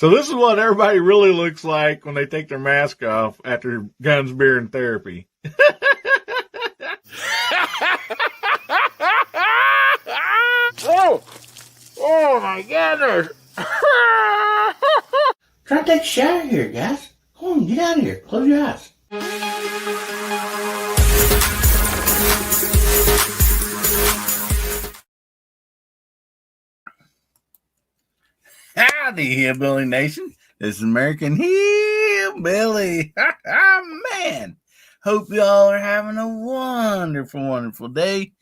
So this is what everybody really looks like when they take their mask off after guns, beer, and therapy. Oh my goodness. Try to take a shower here, guys. Come on, get out of here. Close your eyes. Howdy, Hillbilly Nation. This is American Hillbilly. Man, hope y'all are having a wonderful, wonderful day.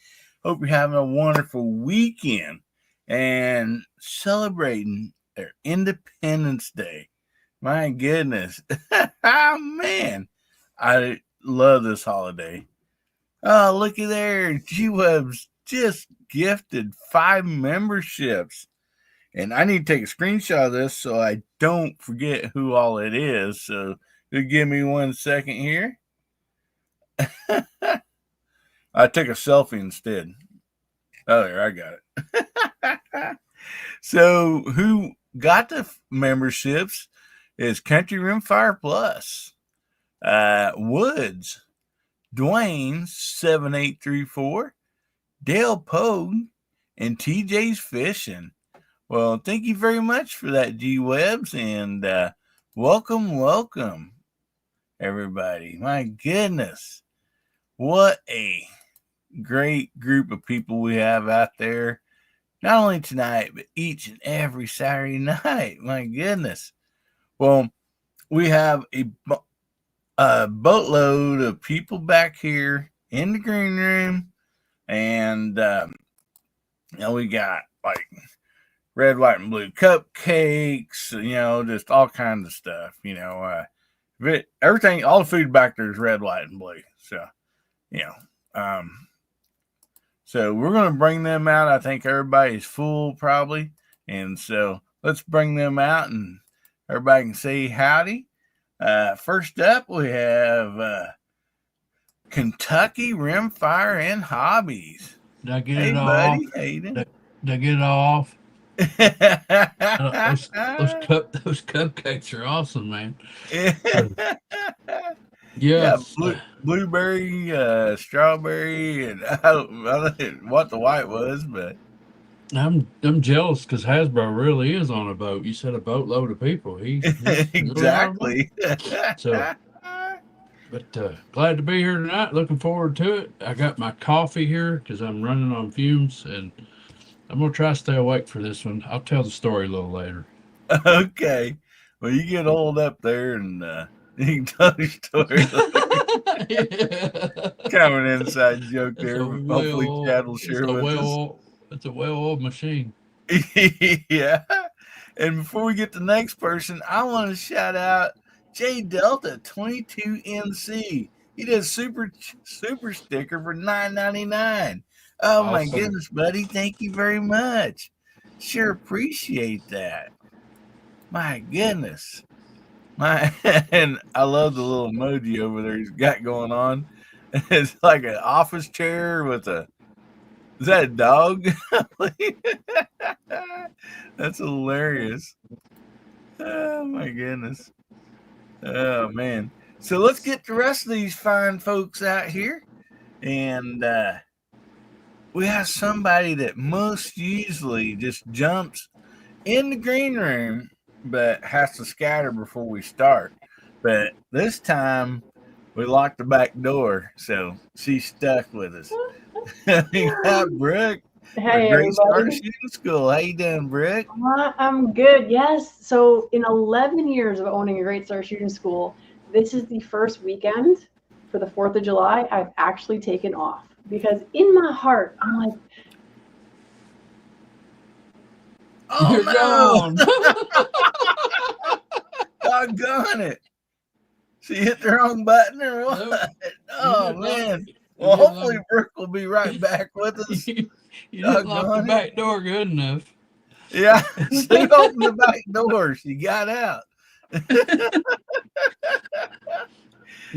Hope you're having a wonderful weekend and celebrating their Independence Day. My goodness. Man, I love this holiday. Oh, looky there. G-Web's just gifted 5 memberships. And I need to take a screenshot of this so I don't forget who all it is. So you give me 1 second here. I took a selfie instead. Oh, there, I got it. So who got the memberships is Country Rimfire Plus, Woods, Dwayne 7834, Dale Pogue, and TJ's Fishing. Well, thank you very much for that, G-Webs, and welcome, everybody. My goodness, what a great group of people we have out there, not only tonight, but each and every Saturday night. My goodness. Well, we have a boatload of people back here in the green room, and we got like red, white, and blue cupcakes, just all kinds of stuff, everything, all the food back there is red, white, and blue. So, so we're going to bring them out. I think everybody's full probably. And so let's bring them out and everybody can say howdy. First up, we have Kentucky Rimfire and Hobbies. Did I get Hey, it all buddy. off? How you doing? Did I get it all off? Those cupcakes are awesome, man. Yes. Yeah, blueberry, strawberry, and I don't know what the white was, but I'm jealous because Hasbro really is on a boat. You said a boatload of people. He's exactly. So, but glad to be here tonight. Looking forward to it. I got my coffee here because I'm running on fumes, and I'm going to try to stay awake for this one. I'll tell the story a little later. Okay. Well, you get old up there and you can tell your story. Kind of an inside joke there. Hopefully Chad will share with us. It's a well-oiled machine. Yeah. And before we get to the next person, I want to shout out J Delta 22NC. He did a super sticker for $9.99. Oh, awesome. My goodness, buddy. Thank you very much. Sure appreciate that. My goodness. And I love the little emoji over there he's got going on. It's like an office chair with is that a dog? That's hilarious. Oh, my goodness. Oh, man. So let's get the rest of these fine folks out here. And we have somebody that most usually just jumps in the green room, but has to scatter before we start. But this time, we locked the back door, so she's stuck with us. We got Brooke. Hey, Great Start everybody. Shooting School. How you doing, Brooke? I'm good, yes. So in 11 years of owning a Great Start Shooting School, this is the first weekend for the 4th of July I've actually taken off. Because in my heart, I'm like, oh, no. Doggone it. She hit the wrong button or what? Nope. Oh, man. Well, hopefully Brooke will be right back with us. You didn't lock the back door good enough. Yeah, she opened the back door. She got out.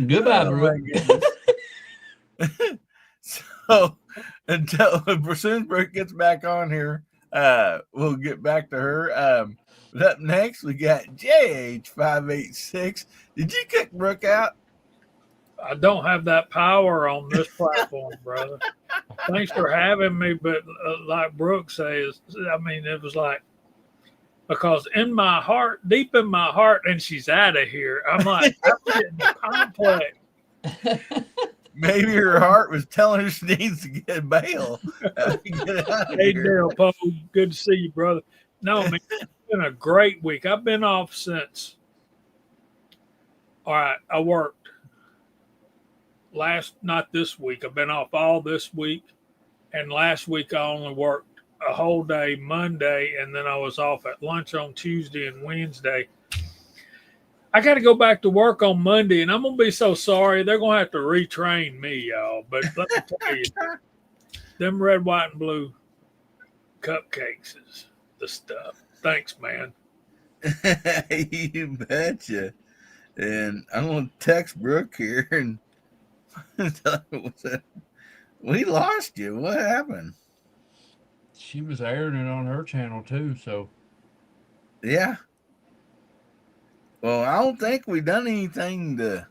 Goodbye, Brooke. So, as soon as Brooke gets back on here, We'll get back to her. Up next, we got JH586. Did you kick Brooke out? I don't have that power on this platform, brother. Thanks for having me, but like Brooke says, I mean, it was like, because in my heart, deep in my heart, and she's out of here. I'm like, I'm getting complex. Maybe her heart was telling her she needs to get bail. Get out of Hey, here. Dale Poe, good to see you, brother. No, man, it's been a great week. I've been off since. All right, I worked not this week. I've been off all this week, and last week I only worked a whole day Monday, and then I was off at lunch on Tuesday and Wednesday. I got to go back to work on Monday, and I'm going to be so sorry. They're going to have to retrain me, y'all. But let me tell you, them red, white, and blue cupcakes is the stuff. Thanks, man. You betcha. And I'm going to text Brooke here and tell her, we lost you. What happened? She was airing it on her channel too, so Yeah. Well, I don't think we've done anything to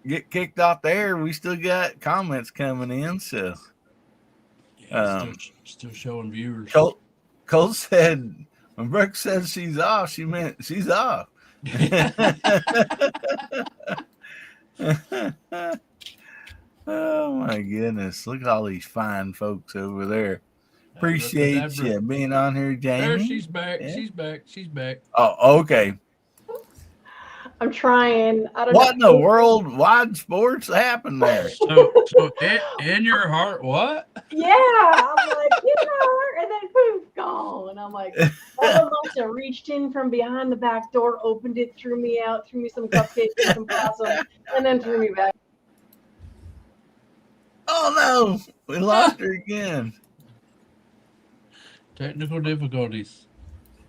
get kicked off the air. We still got comments coming in, so yeah, still showing viewers. Cole said when Brooke says she's off, she meant she's off. Oh my goodness. Look at all these fine folks over there. Appreciate you being on here, Jamie. There, she's back. Yeah. She's back. Oh, okay. I'm trying. I don't know. What in the worldwide sports happened there? So in your heart, what? Yeah, I'm like, and then poof, gone. I'm like, all must have reached in from behind the back door, opened it, threw me out, threw me some cupcakes and some possum, and then threw me back. Oh no, we lost her again. Technical difficulties.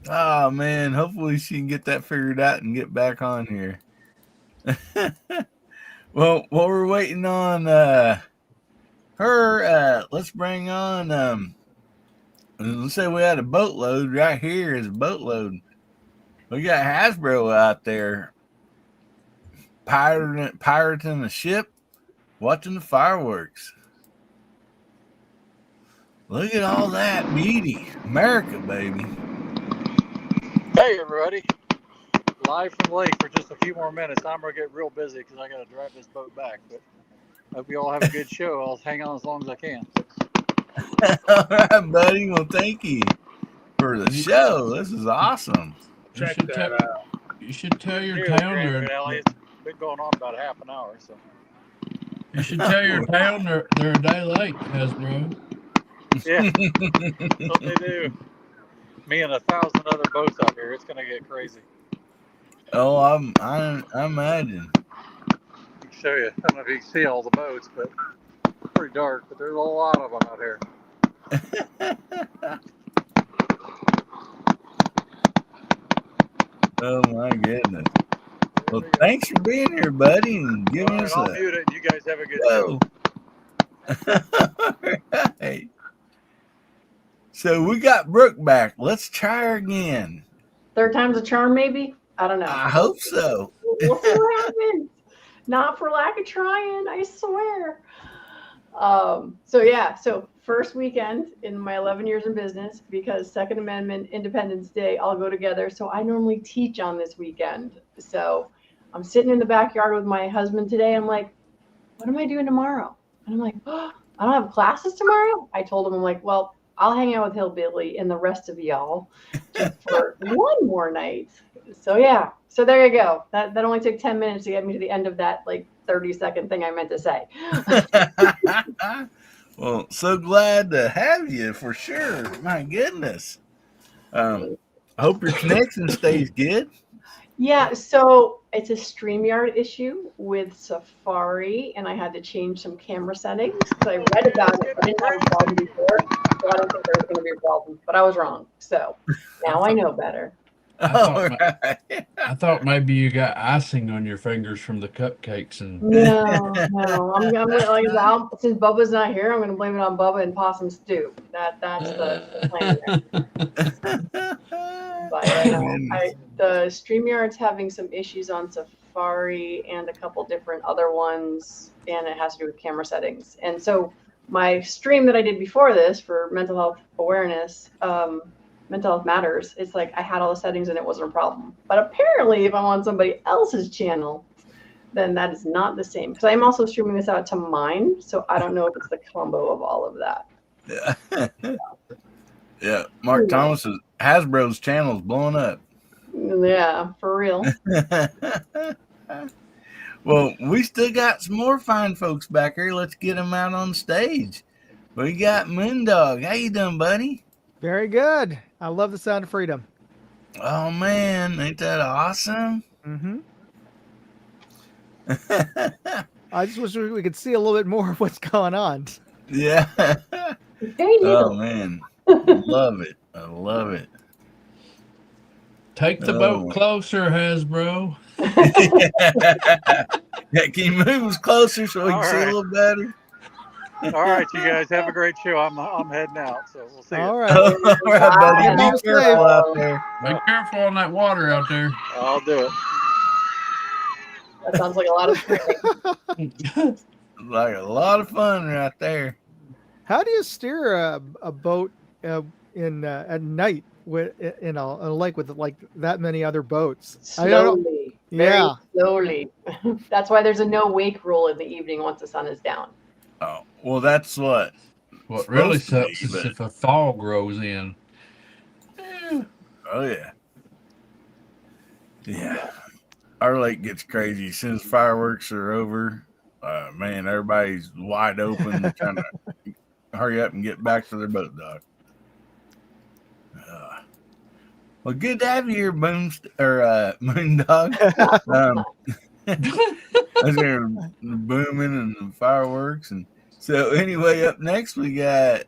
Oh man, hopefully she can get that figured out and get back on here. Well, while we're waiting on her, let's bring on let's say we had a boatload. Right here is a boatload. We got Hasbro out there pirating the ship, watching the fireworks. Look at all that beauty. America, baby. Hey, everybody. Live from the lake for just a few more minutes. I'm going to get real busy because I got to drive this boat back. But hope you all have a good show. I'll hang on as long as I can. All right, buddy. Well, thank you for the show. This is awesome. Check that out. You should tell your Here, town Grand Valley, it's been going on about a half an hour. So you should tell your town they're a day late, Hasbro. yeah, that's what they do. Me and 1,000 other boats out here. It's going to get crazy. Oh, I imagine. I can show you. I don't know if you can see all the boats, but it's pretty dark. But there's a lot of them out here. Oh my goodness. Well, thanks for being here, buddy, and giving us I'll mute it. You guys have a good show. All right. So we got Brooke back. Let's try her again. Third time's a charm, maybe? I don't know. I hope so. We'll see what happens. Not for lack of trying, I swear. So first weekend in my 11 years in business, because Second Amendment, Independence Day all go together. So I normally teach on this weekend. So I'm sitting in the backyard with my husband today. I'm like, what am I doing tomorrow? And I'm like, oh, I don't have classes tomorrow. I told him, I'm like, well, I'll hang out with Hillbilly and the rest of y'all just for one more night. So yeah. So there you go. That only took 10 minutes to get me to the end of that 30-second thing I meant to say. Well, so glad to have you for sure. My goodness. I hope your connection stays good. Yeah, so it's a StreamYard issue with Safari, and I had to change some camera settings because I read about it. I didn't have a problem before, so I don't think there was going to be a problem, but I was wrong. So now I know better. I thought maybe you got icing on your fingers from the cupcakes and. No. I'm gonna like since Bubba's not here, I'm gonna blame it on Bubba and Possum Stew. That's the plan there. But yeah, no, the StreamYard's having some issues on Safari and a couple different other ones, and it has to do with camera settings. And so my stream that I did before this for mental health awareness, mental health matters, it's like I had all the settings and it wasn't a problem. But apparently if I'm on somebody else's channel, then that is not the same, because I'm also streaming this out to mine, so I don't know if it's the combo of all of that. Yeah, Mark Thomas's Hasbro's channel is blowing up. Yeah, for real. Well, we still got some more fine folks back here. Let's get them out on stage. We got Moondog. How you doing, buddy? Very good. I love the sound of freedom. Oh man, ain't that awesome? Mm-hmm. I just wish we could see a little bit more of what's going on. Yeah. Oh man, love it. I love it. Take the boat closer, Hasbro. Yeah, can you move us closer so we can see a little better? All right, you guys have a great show. I'm heading out, so we'll see you. All right. All right, buddy. Be careful out there. Be careful on that water out there. I'll do it. That sounds like a lot of fun. Like a lot of fun right there. How do you steer a boat in at night in a lake with like that many other boats? Slowly. Yeah. Slowly. That's why there's a no wake rule in the evening once the sun is down. Oh, well, that's what. What really supposed sucks to be, is but- if a fog rolls in. Oh yeah. Yeah. Our lake gets crazy as soon as fireworks are over. Man, everybody's wide open, trying to hurry up and get back to their boat dock. Well, good to have you here, Moondog. I was there booming and the fireworks, and so anyway, up next we got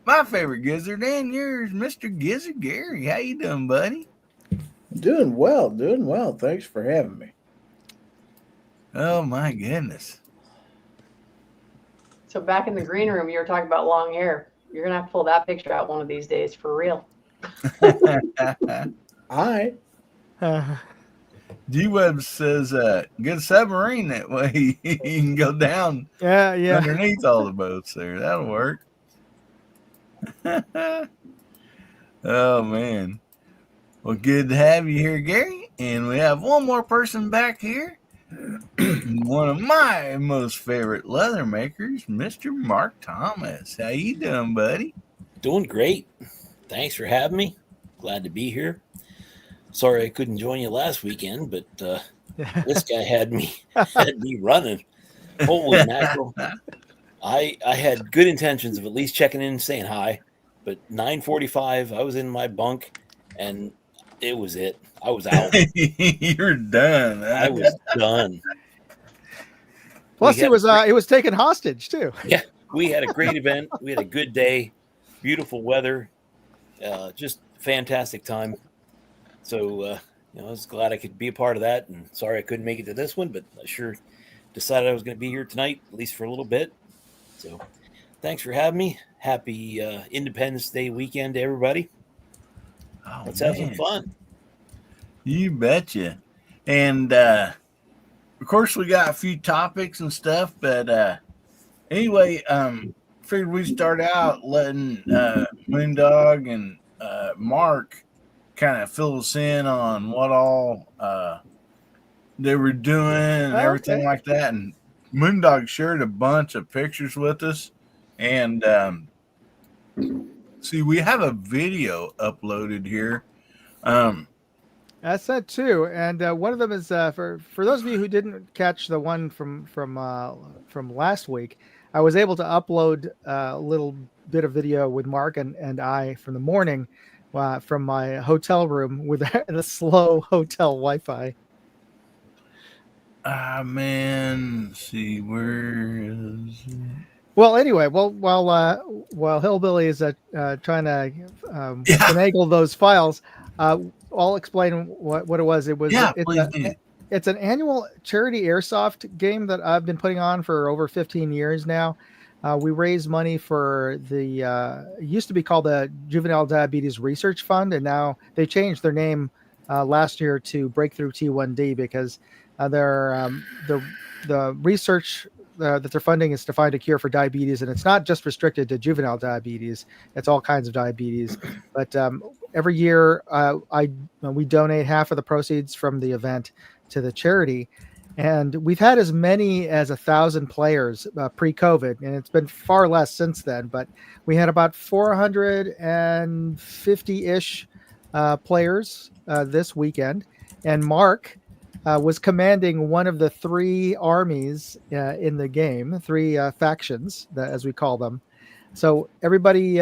my favorite gizzard and yours, Mr. Gizzard Gary. How you doing, buddy? Doing well. Thanks for having me. Oh my goodness. So back in the green room, you were talking about long hair. You're gonna have to pull that picture out one of these days for real. I G-Web says, get a submarine that way you can go down Yeah. underneath all the boats there. That'll work. Oh, man. Well, good to have you here, Gary. And we have one more person back here. One of my most favorite leather makers, Mr. Mark Thomas. How you doing, buddy? Doing great. Thanks for having me. Glad to be here. Sorry I couldn't join you last weekend, but this guy had me running. Holy mackerel. I had good intentions of at least checking in and saying hi, but 9:45, I was in my bunk, and it was it. I was out. You're done. I was done. Plus, it was taken hostage too. Yeah, we had a great event. We had a good day, beautiful weather, just fantastic time. So, I was glad I could be a part of that, and sorry I couldn't make it to this one, but I sure decided I was going to be here tonight, at least for a little bit. So, thanks for having me. Happy Independence Day weekend to everybody. Oh, Let's have some fun. You betcha. And of course we got a few topics and stuff, but anyway, figured we'd start out letting Moondog and Mark kind of fill us in on what all they were doing and everything like that. And Moondog shared a bunch of pictures with us, and see, we have a video uploaded here. That's that too, and one of them is for those of you who didn't catch the one from last week. I was able to upload a little bit of video with Mark and I from the morning from my hotel room with the slow hotel Wi-Fi. Man, let's see, where is it? Well, anyway, while Hillbilly is trying to finagle those files, I'll explain what it was. It was Yeah, please do. It's an annual charity airsoft game that I've been putting on for over 15 years now. We raise money for the it used to be called the Juvenile Diabetes Research Fund, and now they changed their name last year to Breakthrough T1D because the research that they're funding is to find a cure for diabetes, and it's not just restricted to juvenile diabetes; it's all kinds of diabetes. But every year, we donate half of the proceeds from the event to the charity. And we've had as many as 1,000 players pre-COVID, and it's been far less since then. But we had about 450-ish players this weekend, and Mark was commanding one of the three armies in the game, three factions, as we call them. So everybody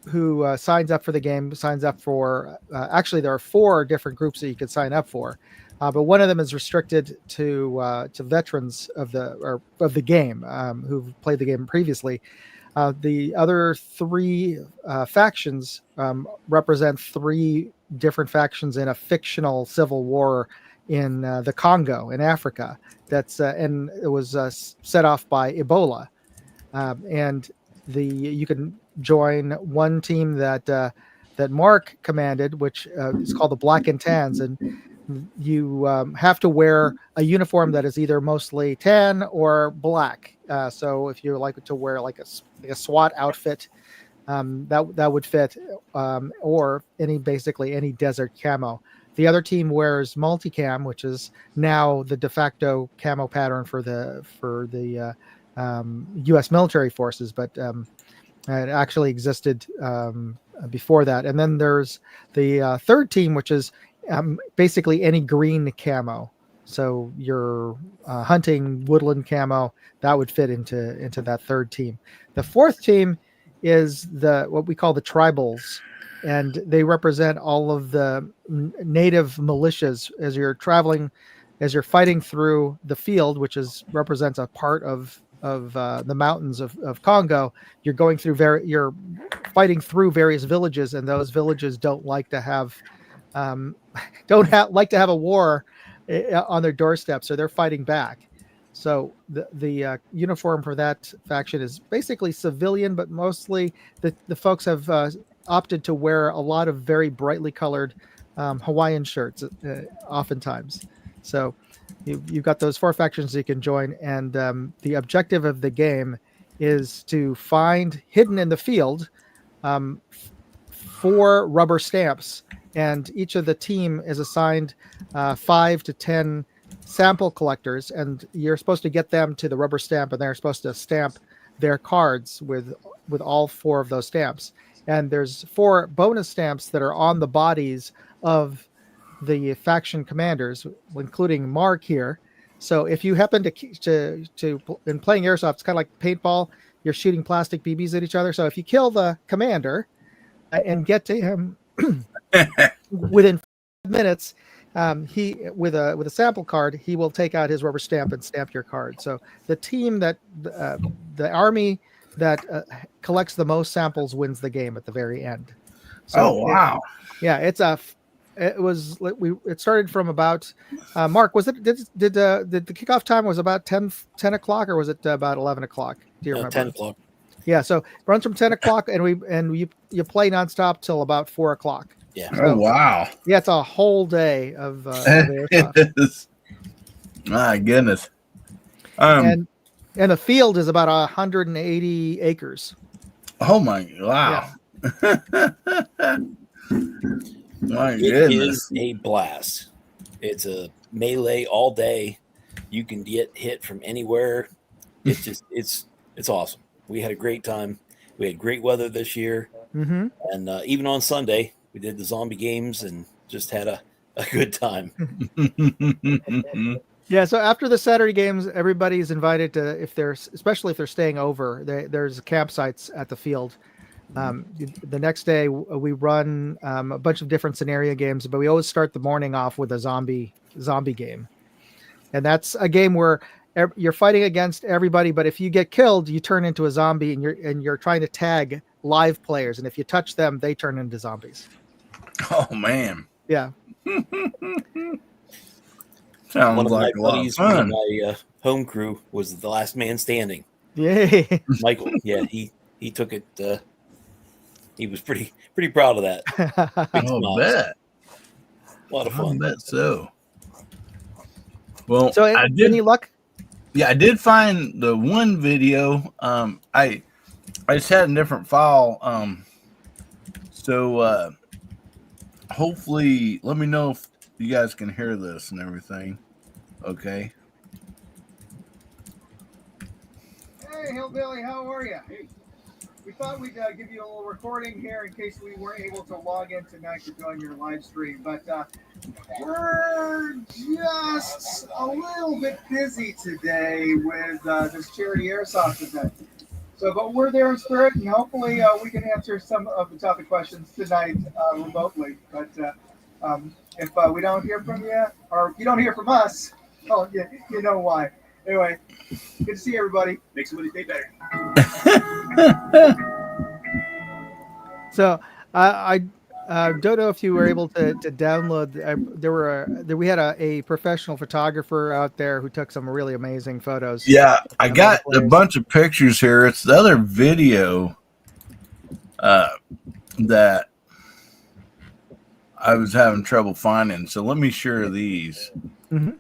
who signs up for the game signs up for. Actually, there are 4 different groups that you could sign up for. But one of them is restricted to veterans of the game who've played the game previously. The other 3 factions represent 3 different factions in a fictional civil war in the Congo in Africa. And it was set off by Ebola. And you can join one team that Mark commanded, which is called the Black and Tans, and you have to wear a uniform that is either mostly tan or black. So if you like to wear like a SWAT outfit, that would fit, or basically any desert camo. The other team wears multicam, which is now the de facto camo pattern for the U.S. military forces, but it actually existed before that. And then there's the third team, which is basically any green camo. So your hunting woodland camo that would fit into that third team. The fourth team is what we call the tribals, and they represent all of the native militias as you're fighting through the field, which represents a part of the mountains of Congo. You're fighting through various villages, and those villages don't like to have a war on their doorstep, so they're fighting back. So the uniform for that faction is basically civilian, but mostly the folks have opted to wear a lot of very brightly colored Hawaiian shirts oftentimes. So you've got those 4 factions you can join, and the objective of the game is to find hidden in the field 4 rubber stamps, and each of the team is assigned 5 to 10 sample collectors, and you're supposed to get them to the rubber stamp, and they're supposed to stamp their cards with all 4 of those stamps. And there's 4 bonus stamps that are on the bodies of the faction commanders, including Mark here. So if you happen to in playing airsoft, it's kind of like paintball. You're shooting plastic BBs at each other. So if you kill the commander and get to him within 5 minutes, he with a sample card, he will take out his rubber stamp and stamp your card. So the team the army that collects the most samples wins the game at the very end. So wow! It started from about Mark. Was it did the kickoff time was about 10 o'clock, or was it about 11 o'clock? Do you remember? 10 o'clock. Yeah, so it runs from 10 o'clock, and you play nonstop till about 4 o'clock. Yeah. So, wow. Yeah, it's a whole day of airsoft. My goodness. And the field is about 180 acres. Oh my! Wow. Yeah. My goodness. It is a blast. It's a melee all day. You can get hit from anywhere. It's just it's awesome. We had a great time. We had great weather this year, and even on Sunday we did the zombie games and just had a good time. Yeah. So after the Saturday games, everybody's invited to, especially if they're staying over. There's campsites at the field. The next day we run a bunch of different scenario games, but we always start the morning off with a zombie game, and that's a game where you're fighting against everybody, but if you get killed, you turn into a zombie, and you're trying to tag live players, and if you touch them, they turn into zombies. Oh man. Yeah. Sounds One of like my a lot of buddies from fun. my home crew was the last man standing. Yay. Michael, yeah, he took it. He was pretty proud of that. Big Oh, smiles. bet. A lot of I fun. bet so. Well, So I did. any luck? Yeah, I did find the one video. I just had a different file. So hopefully, let me know if you guys can hear this and everything. Okay. Hey, Hillbilly, how are you? We thought we'd give you a little recording here in case we weren't able to log in tonight to join your live stream, but we're just a little bit busy today with this charity airsoft event. So, but we're there in spirit, and hopefully we can answer some of the topic questions tonight remotely. But if we don't hear from you, or if you don't hear from us, well, you know why. Anyway, good to see everybody. Make somebody's day better. So I don't know if you were able to download. We had a professional photographer out there who took some really amazing photos. Yeah, I got a players. bunch of pictures here. It's the other video that I was having trouble finding. So let me share these. Mm-hmm.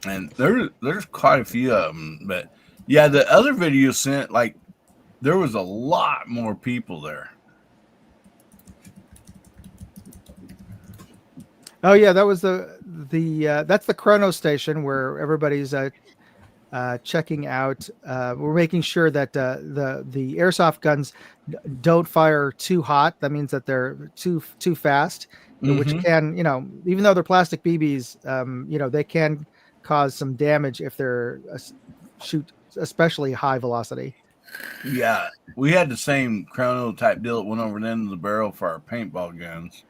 And there's quite a few of them, but yeah, the other video sent, like, there was a lot more people there. Oh yeah, that was the that's the chrono station where everybody's checking out. We're making sure that the airsoft guns don't fire too hot. That means that they're too fast, which can, even though they're plastic BBs, they can cause some damage if they're shoot especially high velocity. Yeah, we had the same chrono type deal that went over the end of the barrel for our paintball guns.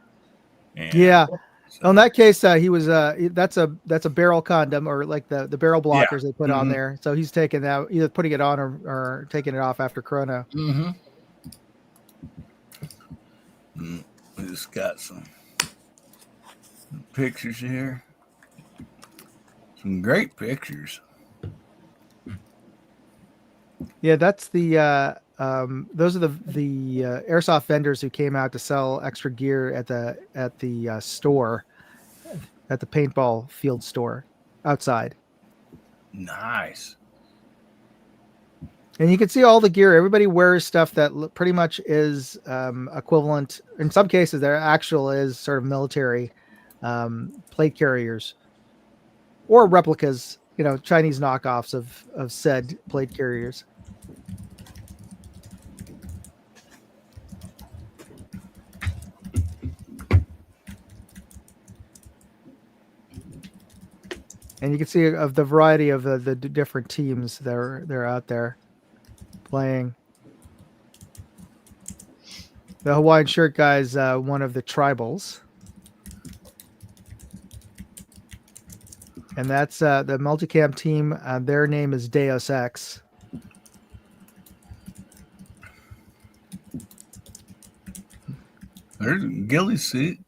And yeah. So in that case, he was that's a barrel condom, or like the barrel blockers they put on there. So he's taking that, either putting it on or taking it off after chrono. We just got some pictures here. Some great pictures. Yeah, that's the those are the airsoft vendors who came out to sell extra gear at the store, at the paintball field store outside. Nice. And you can see all the gear. Everybody wears stuff that pretty much is equivalent. In some cases, there actual is sort of military plate carriers or replicas, Chinese knockoffs of said plate carriers. And you can see of the variety of the different teams they're out there playing. The Hawaiian shirt guy's one of the tribals. And that's the multicam team. Their name is Deus Ex. There's a ghillie suit.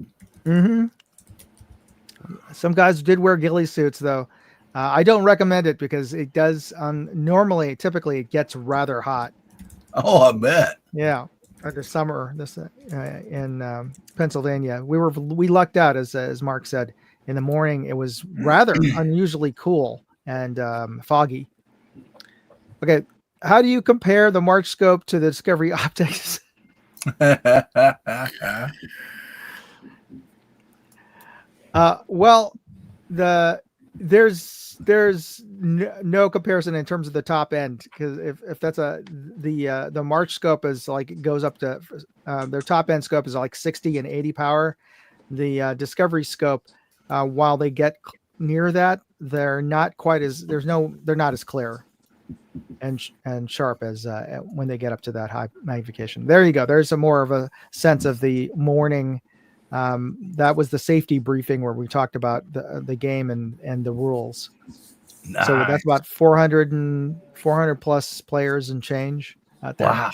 Some guys did wear ghillie suits, though. I don't recommend it because it does. Typically, it gets rather hot. Oh, I bet. Yeah, the summer in Pennsylvania, we lucked out, as Mark said. In the morning, it was rather unusually cool and foggy. Okay, how do you compare the March scope to the Discovery optics? Well, there's no comparison in terms of the top end, because if that's the March scope is like, it goes up to their top end scope is like 60 and 80 power. The Discovery scope, while they get near that, they're not as clear and sharp as when they get up to that high magnification. There you go. There's more of a sense of the morning. That was the safety briefing where we talked about the game and the rules. Nice. So that's about 400 plus players and change out there. Wow.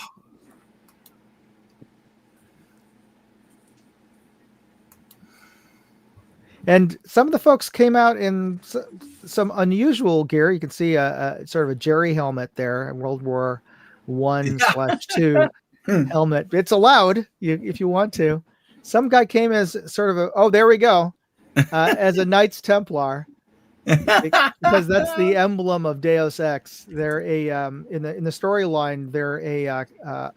And some of the folks came out in some unusual gear. You can see a sort of a Jerry helmet there, a World War I/II helmet. It's allowed if you want to. Some guy came as sort of there we go, as a Knights Templar, because that's the emblem of Deus Ex. They're in the storyline. They're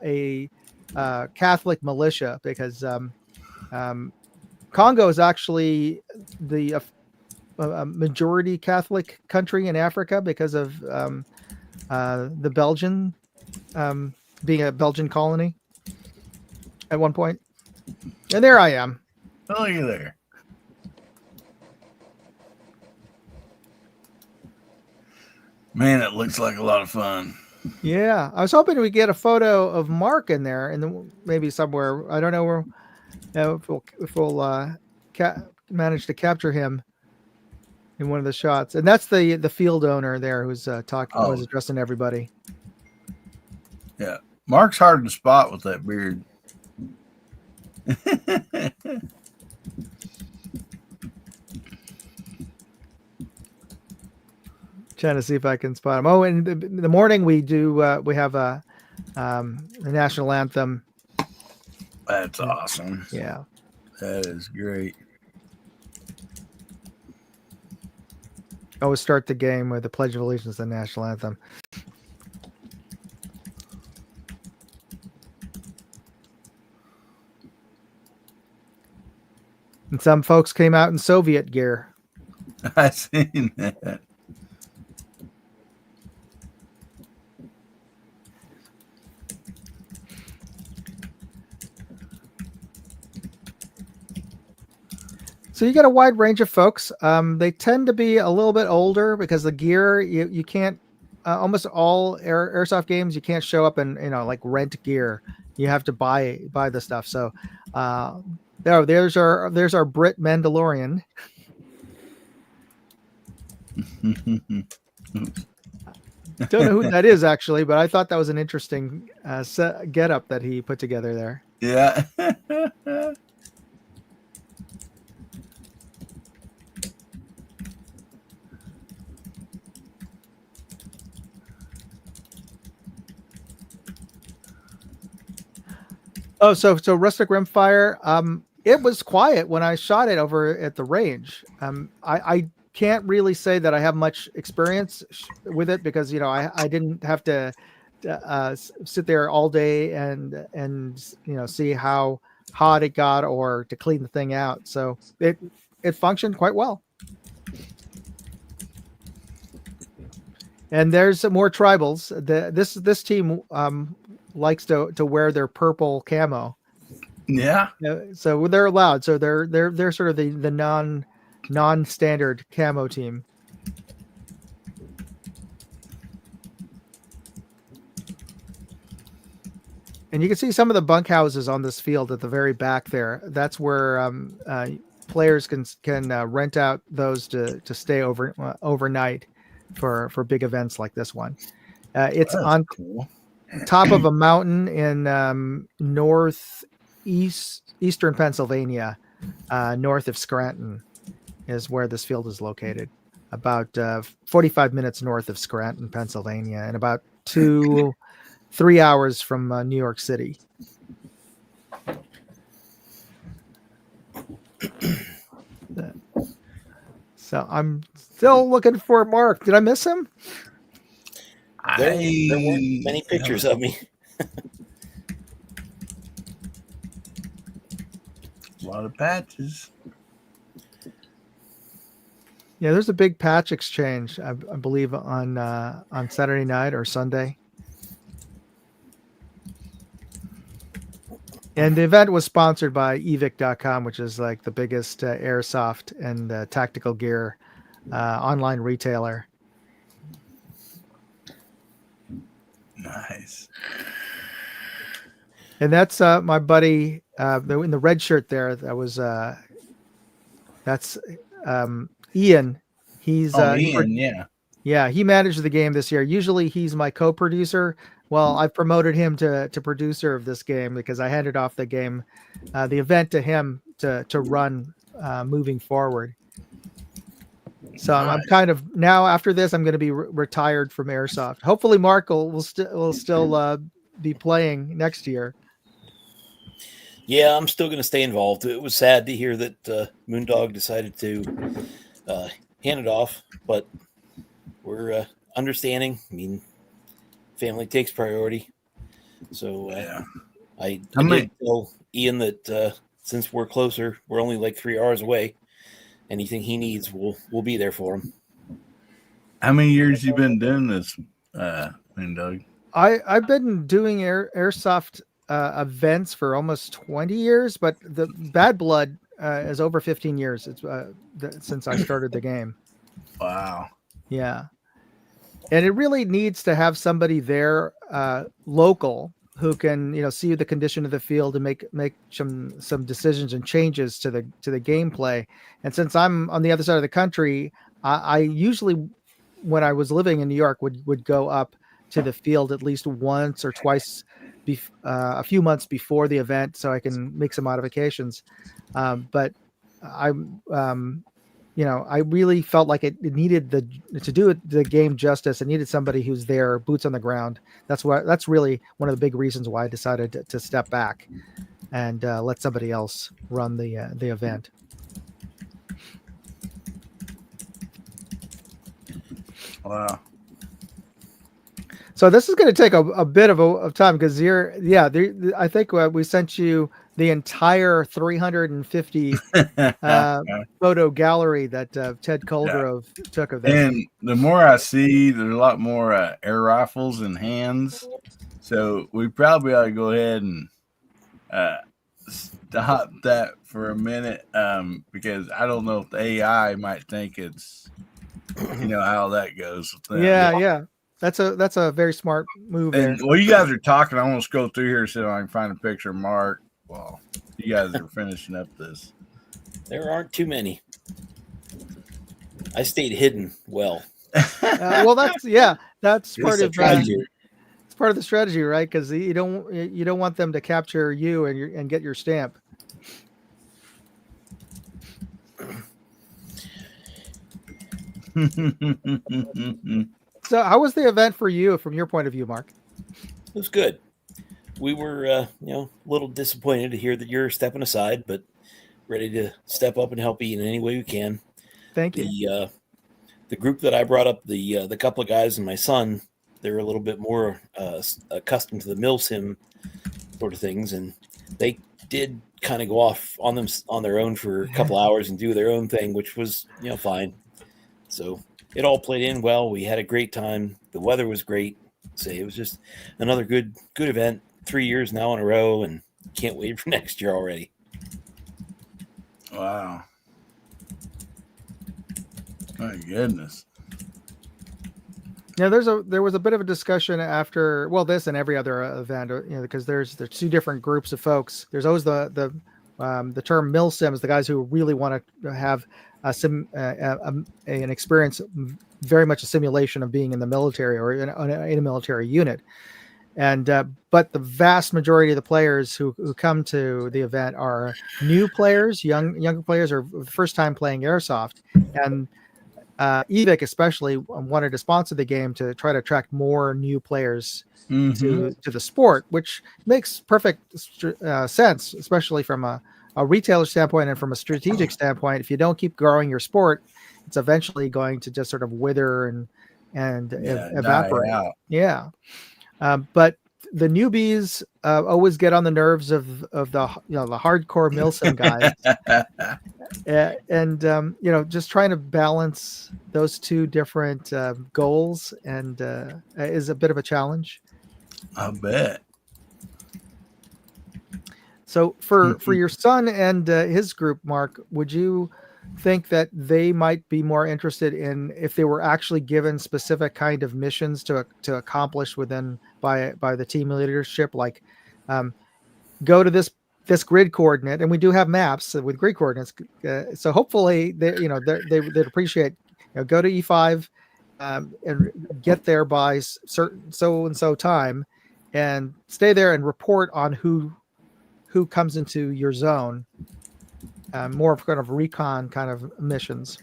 a Catholic militia because Congo is actually the majority Catholic country in Africa because of the Belgian being a Belgian colony at one point. And there I am. Oh, you're there. Man, it looks like a lot of fun. Yeah, I was hoping we get a photo of Mark in there, and maybe somewhere. I don't know where if we'll manage to capture him in one of the shots. And that's the field owner there who's talking, who's addressing everybody. Yeah, Mark's hard to spot with that beard. Trying to see if I can spot him. Oh, in the morning we have the national anthem. That's awesome. Yeah, that is great. Always start the game with the Pledge of Allegiance and the national anthem. And some folks came out in Soviet gear. I seen that. So you get a wide range of folks. They tend to be a little bit older because the gear you can't. Almost all airsoft games you can't show up and like rent gear. You have to buy the stuff. So there's our Brit Mandalorian. Don't know who that is actually, but I thought that was an interesting get up that he put together there. Yeah. Oh, so Rustic Rimfire. It was quiet when I shot it over at the range. I can't really say that I have much experience with it because I didn't have to sit there all day and see how hot it got or to clean the thing out. So it functioned quite well. And there's some more tribals. This team likes to wear their purple camo. Yeah. So they're allowed. So they're sort of the non-standard camo team. And you can see some of the bunkhouses on this field at the very back there. That's where players can rent out those to stay overnight for big events like this one. It's on top of a mountain in eastern Pennsylvania, north of Scranton is where this field is located. About 45 minutes north of Scranton, Pennsylvania, and about 3 hours from New York City. So I'm still looking for Mark. Did I miss him? There weren't many pictures of me. A lot of patches. Yeah, there's a big patch exchange, I believe, on Saturday night or Sunday. And the event was sponsored by evic.com, which is like the biggest airsoft and tactical gear online retailer. Nice. And that's my buddy in the red shirt there. That's Ian. He's Ian, yeah. He managed the game this year. Usually he's my co-producer. Well, I've promoted him to producer of this game because I handed off the event to him to run moving forward. So I'm Nice. kind of now after this, I'm going to be retired from airsoft. Hopefully, Mark will still be playing next year. Yeah, I'm still going to stay involved. It was sad to hear that Moondog decided to hand it off, but we're understanding. I mean, family takes priority. So Yeah. I How many- did tell Ian that since we're closer, we're only like 3 hours away. Anything he needs, we'll be there for him. How many years you been doing this, Doug? I've been doing airsoft events for almost 20 years, but the Bad Blood is over 15 years. It's since I started the game. Wow. Yeah, and it really needs to have somebody there, local, who can see the condition of the field and make some decisions and changes to the gameplay. And since I'm on the other side of the country, I usually, when I was living in New York, would go up to the field at least once or twice, a few months before the event, so I can make some modifications. But I really felt like it needed to do the game justice. It needed somebody who's there, boots on the ground. That's really one of the big reasons why I decided to step back and let somebody else run the event. Wow. So this is going to take a bit of time because I think we sent you the entire 350 photo gallery that Ted Colgrove took of this. And the more I see, there's a lot more air rifles and hands. So we probably ought to go ahead and stop that for a minute because I don't know if the AI might think it's, how that goes. Yeah. That's a very smart move there. And while you guys are talking, I want to scroll through here so I can find a picture of Mark. Well, you guys are finishing up this. There aren't too many. I stayed hidden well. Well, that's part of it's part of the strategy, right? Because you don't want them to capture you and get your stamp. So, how was the event for you, from your point of view, Mark? It was good. We were, a little disappointed to hear that you're stepping aside, but ready to step up and help Ian in any way we can. Thank you. The group that I brought up, the couple of guys and my son, they're a little bit more accustomed to the mill sim sort of things, and they did kind of go off on their own for a couple hours and do their own thing, which was fine. So it all played in well. We had a great time. The weather was great. So it was just another good event. 3 years now in a row, and can't wait for next year already. Wow. My goodness. Yeah, there was a bit of a discussion after this and every other event, because there's two different groups of folks. There's always the term mill sims, the guys who really want to have an experience, very much a simulation of being in the military or in a military unit. And but the vast majority of the players who come to the event are new players, younger players, or first time playing airsoft. And EVIC especially wanted to sponsor the game to try to attract more new players to the sport, which makes perfect sense, especially from a retailer standpoint and from a strategic standpoint. If you don't keep growing your sport, it's eventually going to just sort of wither and evaporate. Yeah. But the newbies always get on the nerves of the hardcore milsim guys, and just trying to balance those two different goals and is a bit of a challenge. I bet. So for your son and his group, Mark, would you think that they might be more interested in if they were actually given specific kind of missions to accomplish by the team leadership, like go to this grid coordinate, and we do have maps with grid coordinates, so hopefully they'd appreciate go to E5 and get there by certain so and so time and stay there and report on who comes into your zone. More of kind of recon kind of missions.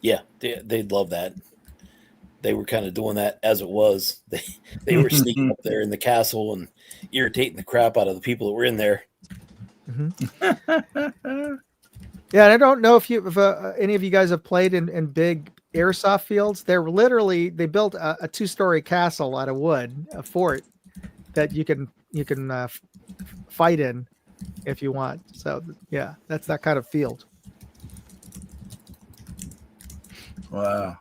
Yeah, they'd love that. They were kind of doing that as it was. They were sneaking up there in the castle and irritating the crap out of the people that were in there. Mm-hmm. Yeah, and I don't know if any of you guys have played in big airsoft fields. They built a 2-story castle out of wood, a fort that you can fight in if you want. So yeah, that's that kind of field. Wow.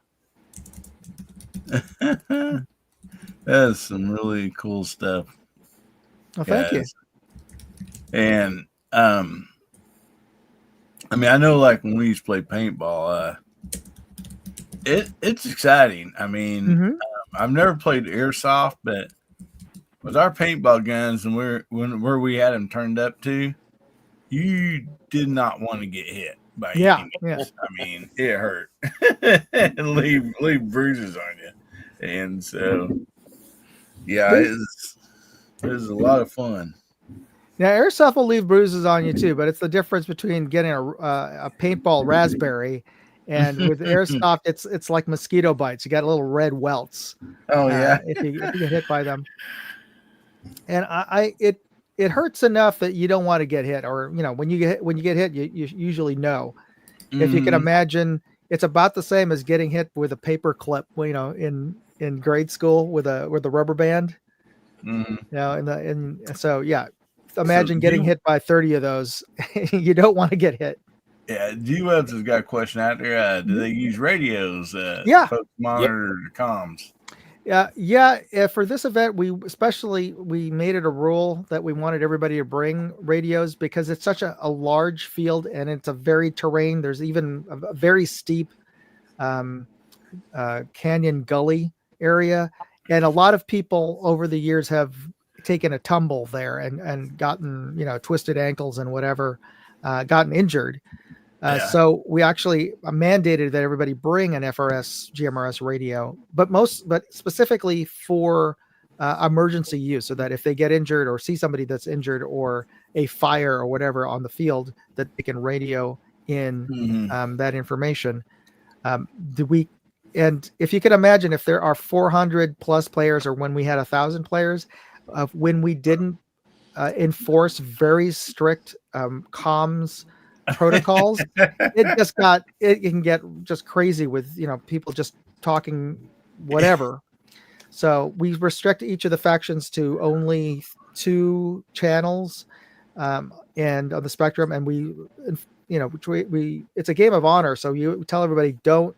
That's some really cool stuff. Well, thank you. And I mean, I know like when we used to play paintball, it's exciting. I mean, I've never played airsoft, but with our paintball guns and where we had them turned up to, you did not want to get hit by any means. I mean, it hurt and leave bruises on you. And so, yeah, it was a lot of fun. Yeah, airsoft will leave bruises on you too, but it's the difference between getting a paintball raspberry and with airsoft, it's like mosquito bites. You got little red welts. Oh yeah, if you get hit by them, and it hurts enough that you don't want to get hit, or when you get hit, you usually know. If you can imagine, it's about the same as getting hit with a paper clip, in grade school with a rubber band. So yeah. Imagine getting hit by 30 of those. You don't want to get hit. Yeah, G-Webs has got a question out there. Do they use radios to folks monitor the comms? Yeah. For this event, we made it a rule that we wanted everybody to bring radios because it's such a large field and it's a varied terrain. There's even a very steep canyon gully area. And a lot of people over the years have taken a tumble there and gotten, twisted ankles and whatever, gotten injured. So we actually mandated that everybody bring an GMRS radio, but specifically for emergency use, so that if they get injured or see somebody that's injured or a fire or whatever on the field, that they can radio in that information. And if you can imagine, if there are 400 plus players, or when we had 1,000 players, when we didn't enforce very strict comms protocols, it can get just crazy with people just talking whatever. So we restrict each of the factions to only 2 channels and on the spectrum, and we it's a game of honor. So you tell everybody don't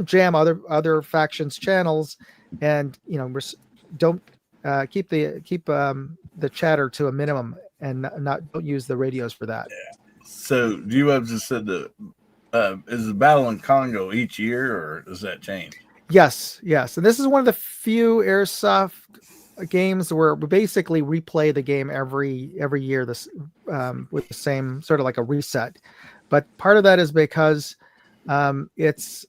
jam other factions channels, and don't keep the chatter to a minimum, and don't use the radios for that. So G-Webs just said is the battle in Congo each year, or does that change? Yes. And this is one of the few airsoft games where we basically replay the game every year, this with the same sort of like a reset. But part of that is because it's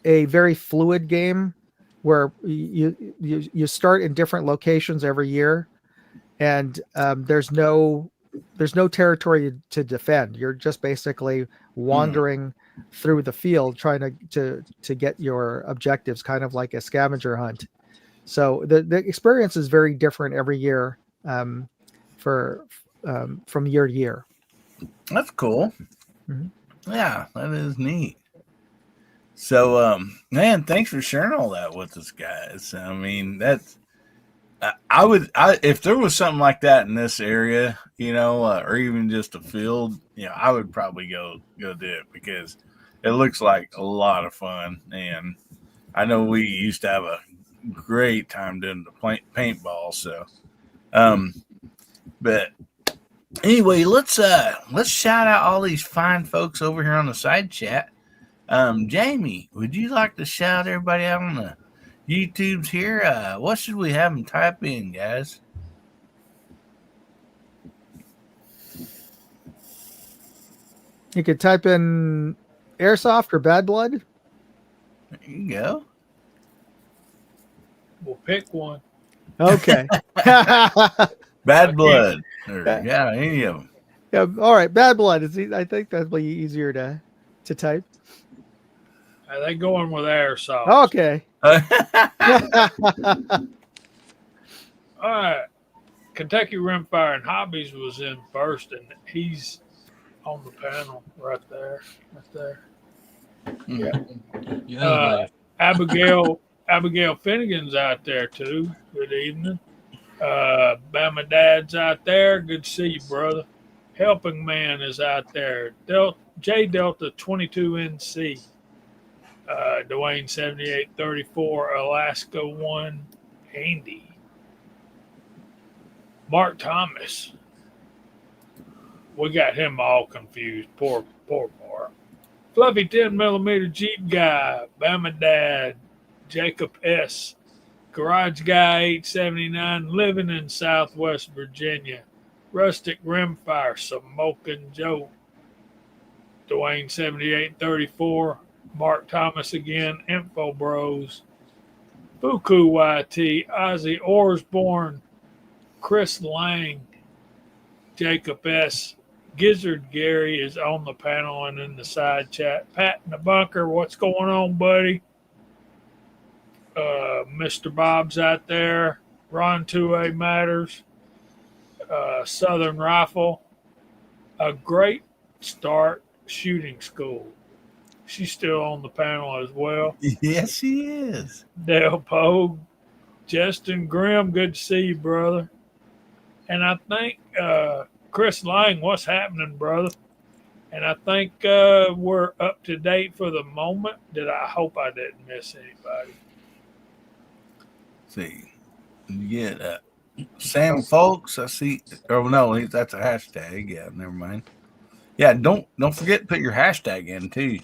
a very fluid game where you start in different locations every year, and there's no territory to defend. You're just basically wandering through the field trying to get your objectives, kind of like a scavenger hunt. So the experience is very different every year, from year to year. That's cool. Yeah, that is neat. So, man, thanks for sharing all that with us, guys. I mean, that's, if there was something like that in this area, or even just a field, I would probably go do it, because it looks like a lot of fun. And I know we used to have a great time doing the paintball. So, but anyway, let's shout out all these fine folks over here on the side chat. Jamie, would you like to shout everybody out on the YouTubes here? What should we have them type in, guys? You could type in Airsoft or Bad Blood. There you go. We'll pick one. Okay. Bad Blood. Yeah, any of them. Yeah, all right. Bad Blood. I think that'll be easier to type. They going with airsoft. Okay. All right. Kentucky Rimfire and Hobbies was in first, and he's on the panel right there. Yeah, there. Abigail Finnegan's out there too. Good evening. Bama Dad's out there. Good to see you, brother. Helping Man is out there. J Delta 22NC. Dwayne 7834. Alaska 1. Andy. Mark Thomas. We got him all confused. Poor Mark. Fluffy 10mm Jeep Guy. Bama Dad. Jacob S. Garage Guy 879. Living in Southwest Virginia. Rustic Rimfire. Smoking Joe. Dwayne 7834. Mark Thomas again. Info Bros. Fuku YT. Ozzy Orsborn. Chris Lang, Jacob S. Gizzard Gary is on the panel and in the side chat. Pat in the bunker, what's going on, buddy? Mr. Bob's out there. Ron 2A Matters. Southern Rifle. A Great Start Shooting School. She's still on the panel as well. Yes, she is. Dale Pogue. Justin Grimm, good to see you, brother. And I think Chris Lang, what's happening, brother? And I think we're up to date for the moment. I hope I didn't miss anybody. See, you get Sam Folks. I see. Oh no, that's a hashtag. Yeah, never mind. Yeah, don't forget to put your hashtag in too.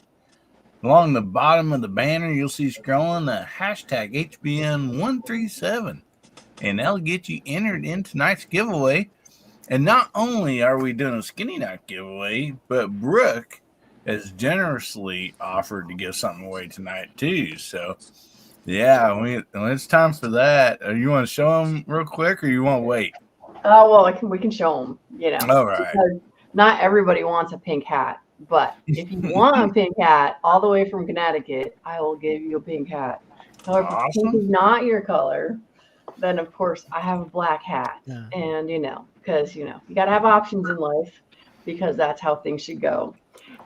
Along the bottom of the banner, you'll see scrolling the hashtag HBN137. And that'll get you entered in tonight's giveaway. And not only are we doing a skinny night giveaway, but Brooke has generously offered to give something away tonight too. So, yeah, when it's time for that, you want to show them real quick, or you want to wait? Well, we can show them. You know, all right. Because not everybody wants a pink hat, but if you want a pink hat, all the way from Connecticut, I will give you a pink hat. However, Awesome. if pink is not your color, then of course I have a black hat. Yeah. And because you got to have options in life, because that's how things should go.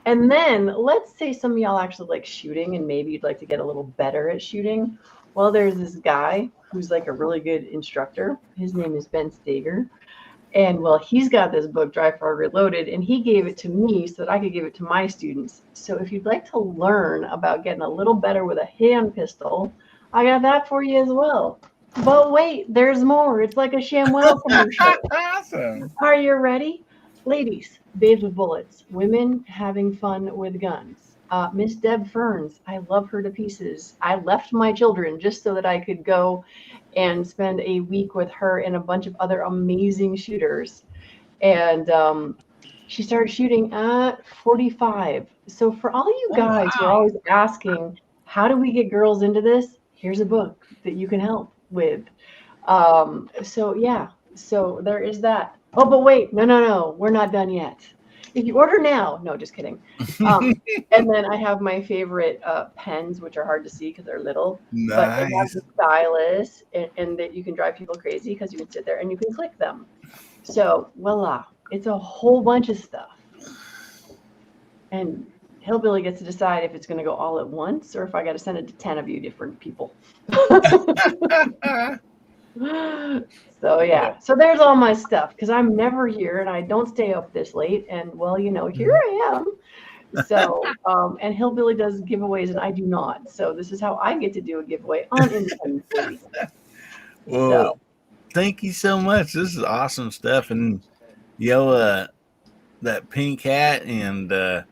And then let's say some of y'all actually like shooting and maybe you'd like to get a little better at shooting. Well, there's this guy who's like a really good instructor. His name is Ben Stager. And well, he's got this book, Dry Fire Reloaded, and he gave it to me so that I could give it to my students. So if you'd like to learn about getting a little better with a hand pistol, I got that for you as well. But wait, there's more. It's like a ShamWow commercial. Awesome. Are you ready? Ladies, babes with bullets. Women having fun with guns. Miss Deb Ferns, I love her to pieces. I left my children just so that I could go and spend a week with her and a bunch of other amazing shooters. And she started shooting at 45. So for all you guys who are always asking, how do we get girls into this? Here's a book that you can help with. So there is that. Oh, but wait, no, we're not done yet. If you order now, no, just kidding. And then I have my favorite pens, which are hard to see because they're little. Nice. But it has a stylus, and that you can drive people crazy because you can sit there and you can click them. So voila, it's a whole bunch of stuff. And Hillbilly gets to decide if it's going to go all at once or if I got to send it to 10 of you different people. So yeah, so there's all my stuff because I'm never here and I don't stay up this late. And well, here I am. So and Hillbilly does giveaways and I do not. So this is how I get to do a giveaway on Independence Day. Well, thank you so much. This is awesome stuff. And that pink hat and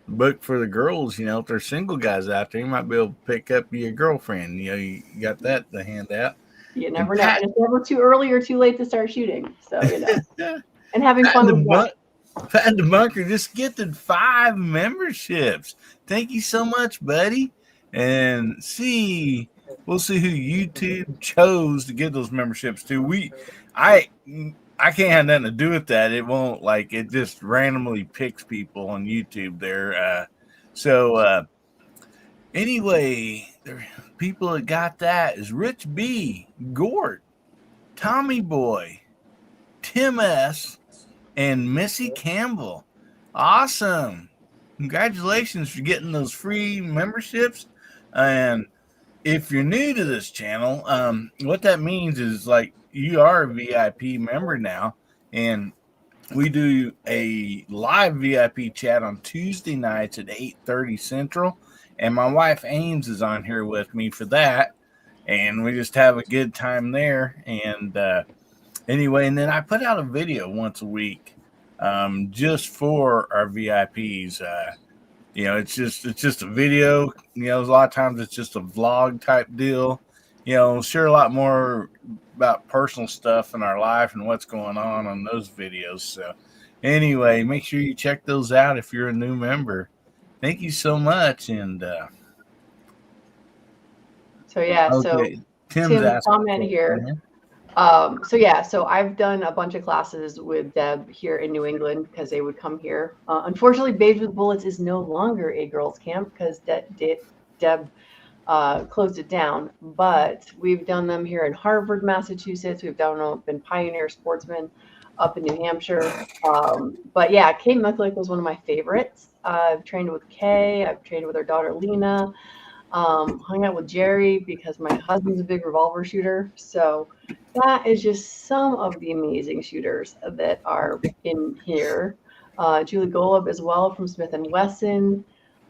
book for the girls, if there's single guys out there, you might be able to pick up your girlfriend. You got that to hand out. You never know. And it's never too early or too late to start shooting. So, and having fun with Pat the Bunker just gifted 5 memberships. Thank you so much, buddy. And we'll see who YouTube chose to give those memberships to. I can't have nothing to do with that. It won't it just randomly picks people on YouTube there. So Anyway, the people that got that is Rich B, Gort, Tommy Boy, Tim S, and Missy Campbell. Awesome. Congratulations for getting those free memberships. And if you're new to this channel, what that means is like you are a VIP member now, and we do a live VIP chat on Tuesday nights at 8:30 Central, and my wife Ames is on here with me for that, and we just have a good time there. And anyway, and then I put out a video once a week, just for our VIPs. It's just a video. A lot of times it's just a vlog type deal. Share a lot more about personal stuff in our life and what's going on those videos. So anyway, make sure you check those out if you're a new member. Thank you so much. And so Tim's comment here. So I've done a bunch of classes with Deb here in New England because they would come here. Unfortunately, Babes with Bullets is no longer a girls' camp because Deb closed it down. But we've done them here in Harvard, Massachusetts. We've done them in Pioneer Sportsman up in New Hampshire. But yeah, Kay Mucklick was one of my favorites. I've trained with Kay. I've trained with her daughter Lena. Hung out with Jerry because my husband's a big revolver shooter. So that is just some of the amazing shooters that are in here. Julie Golub as well from Smith & Wesson.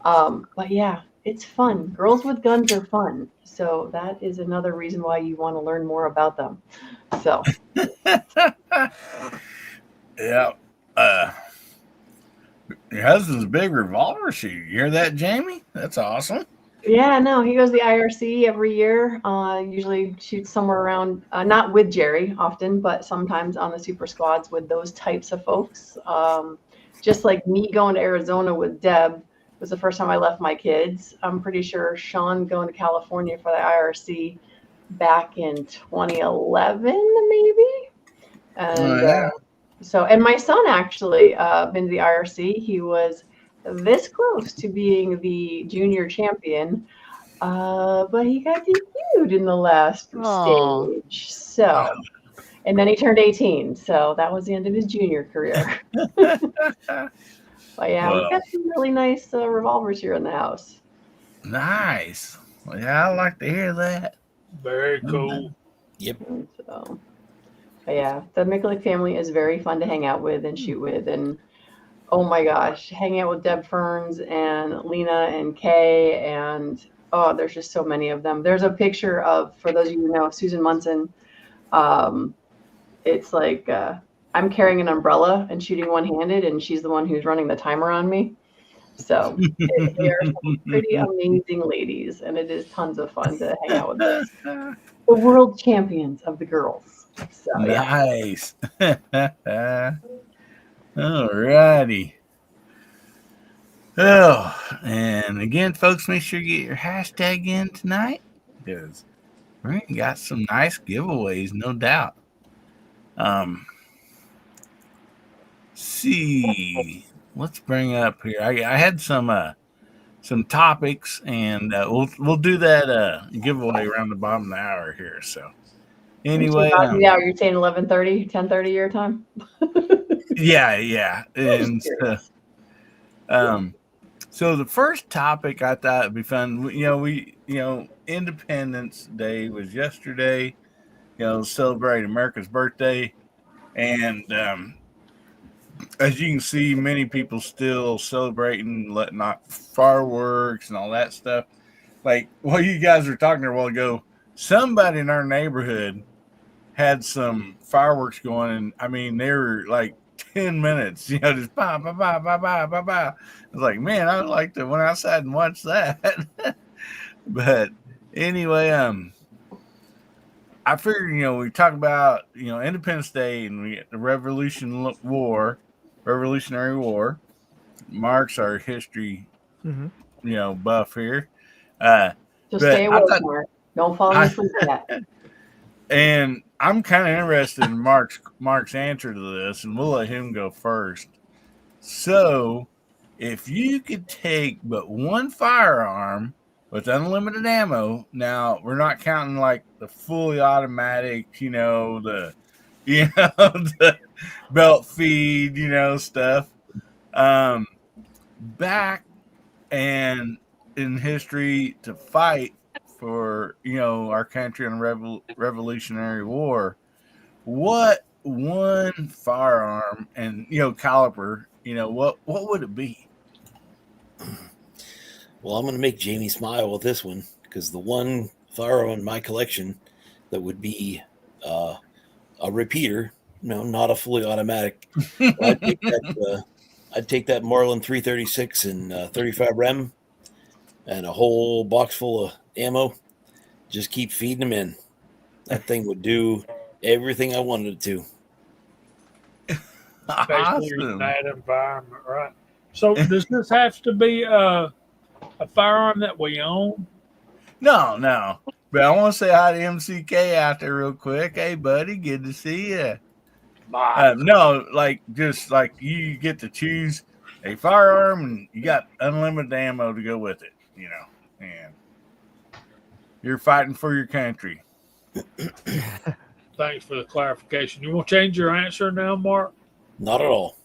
But yeah, it's fun. Girls with guns are fun. So that is another reason why you want to learn more about them. So. Yeah. Your husband's a big revolver shooter. You hear that, Jamie? That's awesome. Yeah, no, he goes to the IRC every year. Usually shoots somewhere around, not with Jerry often, but sometimes on the super squads with those types of folks. Just like me going to Arizona with Deb was the first time I left my kids. I'm pretty sure Sean going to California for the IRC back in 2011, maybe. And and my son actually been to the IRC. He was this close to being the junior champion, but he got DQ'd in the last stage. So, and then he turned 18. So that was the end of his junior career. But yeah, we've got some really nice revolvers here in the house. Nice. Well, yeah, I like to hear that. Very cool. Yep. So, but yeah, the Micklick family is very fun to hang out with and shoot with. And oh my gosh, hanging out with Deb Ferns and Lena and Kay, and there's just so many of them. There's a picture of, for those of you who know, Susan Munson. It's like I'm carrying an umbrella and shooting one-handed, and she's the one who's running the timer on me. So they are some pretty amazing ladies, and it is tons of fun to hang out with them. The world champions of the girls. So, nice. All righty. Oh, and again, folks, make sure you get your hashtag in tonight because we got some nice giveaways, no doubt. See, let's bring up here. I had some topics, and we'll do that giveaway around the bottom of the hour here. So anyway, you're saying 11:30, 10:30 your time. Yeah, and so the first topic I thought would be fun. Independence Day was yesterday. Celebrate America's birthday, and as you can see, many people still celebrating, letting off fireworks and all that stuff. Like while you guys were talking a while ago, somebody in our neighborhood had some fireworks going, and I mean they were like 10 minutes, just bah, bah, bah, bah, bah, bah, bah. I was like, man, I would like to went outside and watch that. But anyway, I figured, we talk about, Independence Day, and we get the Revolutionary War. Mark's our history, buff here. Just stay away, Mark. Don't fall asleep yet. And I'm kind of interested in Mark's answer to this, and we'll let him go first. So, if you could take but one firearm with unlimited ammo. Now we're not counting like the fully automatic, the the belt feed, stuff. Back and in history to fight for our country in a Revolutionary War, what one firearm and caliber, what would it be? Well, I'm going to make Jamie smile with this one because the one firearm in my collection that would be a repeater, not a fully automatic. I'd take that Marlin 336 and 35 Rem and a whole box full of ammo. Just keep feeding them in. That thing would do everything I wanted it to. Especially in that environment, right? So does this have to be a firearm that we own? No. But I want to say hi to MCK out there real quick. Hey, buddy, good to see you. No, just like you get to choose a firearm and you got unlimited ammo to go with it, and you're fighting for your country. Thanks for the clarification. You want to change your answer now, Mark? Not at all.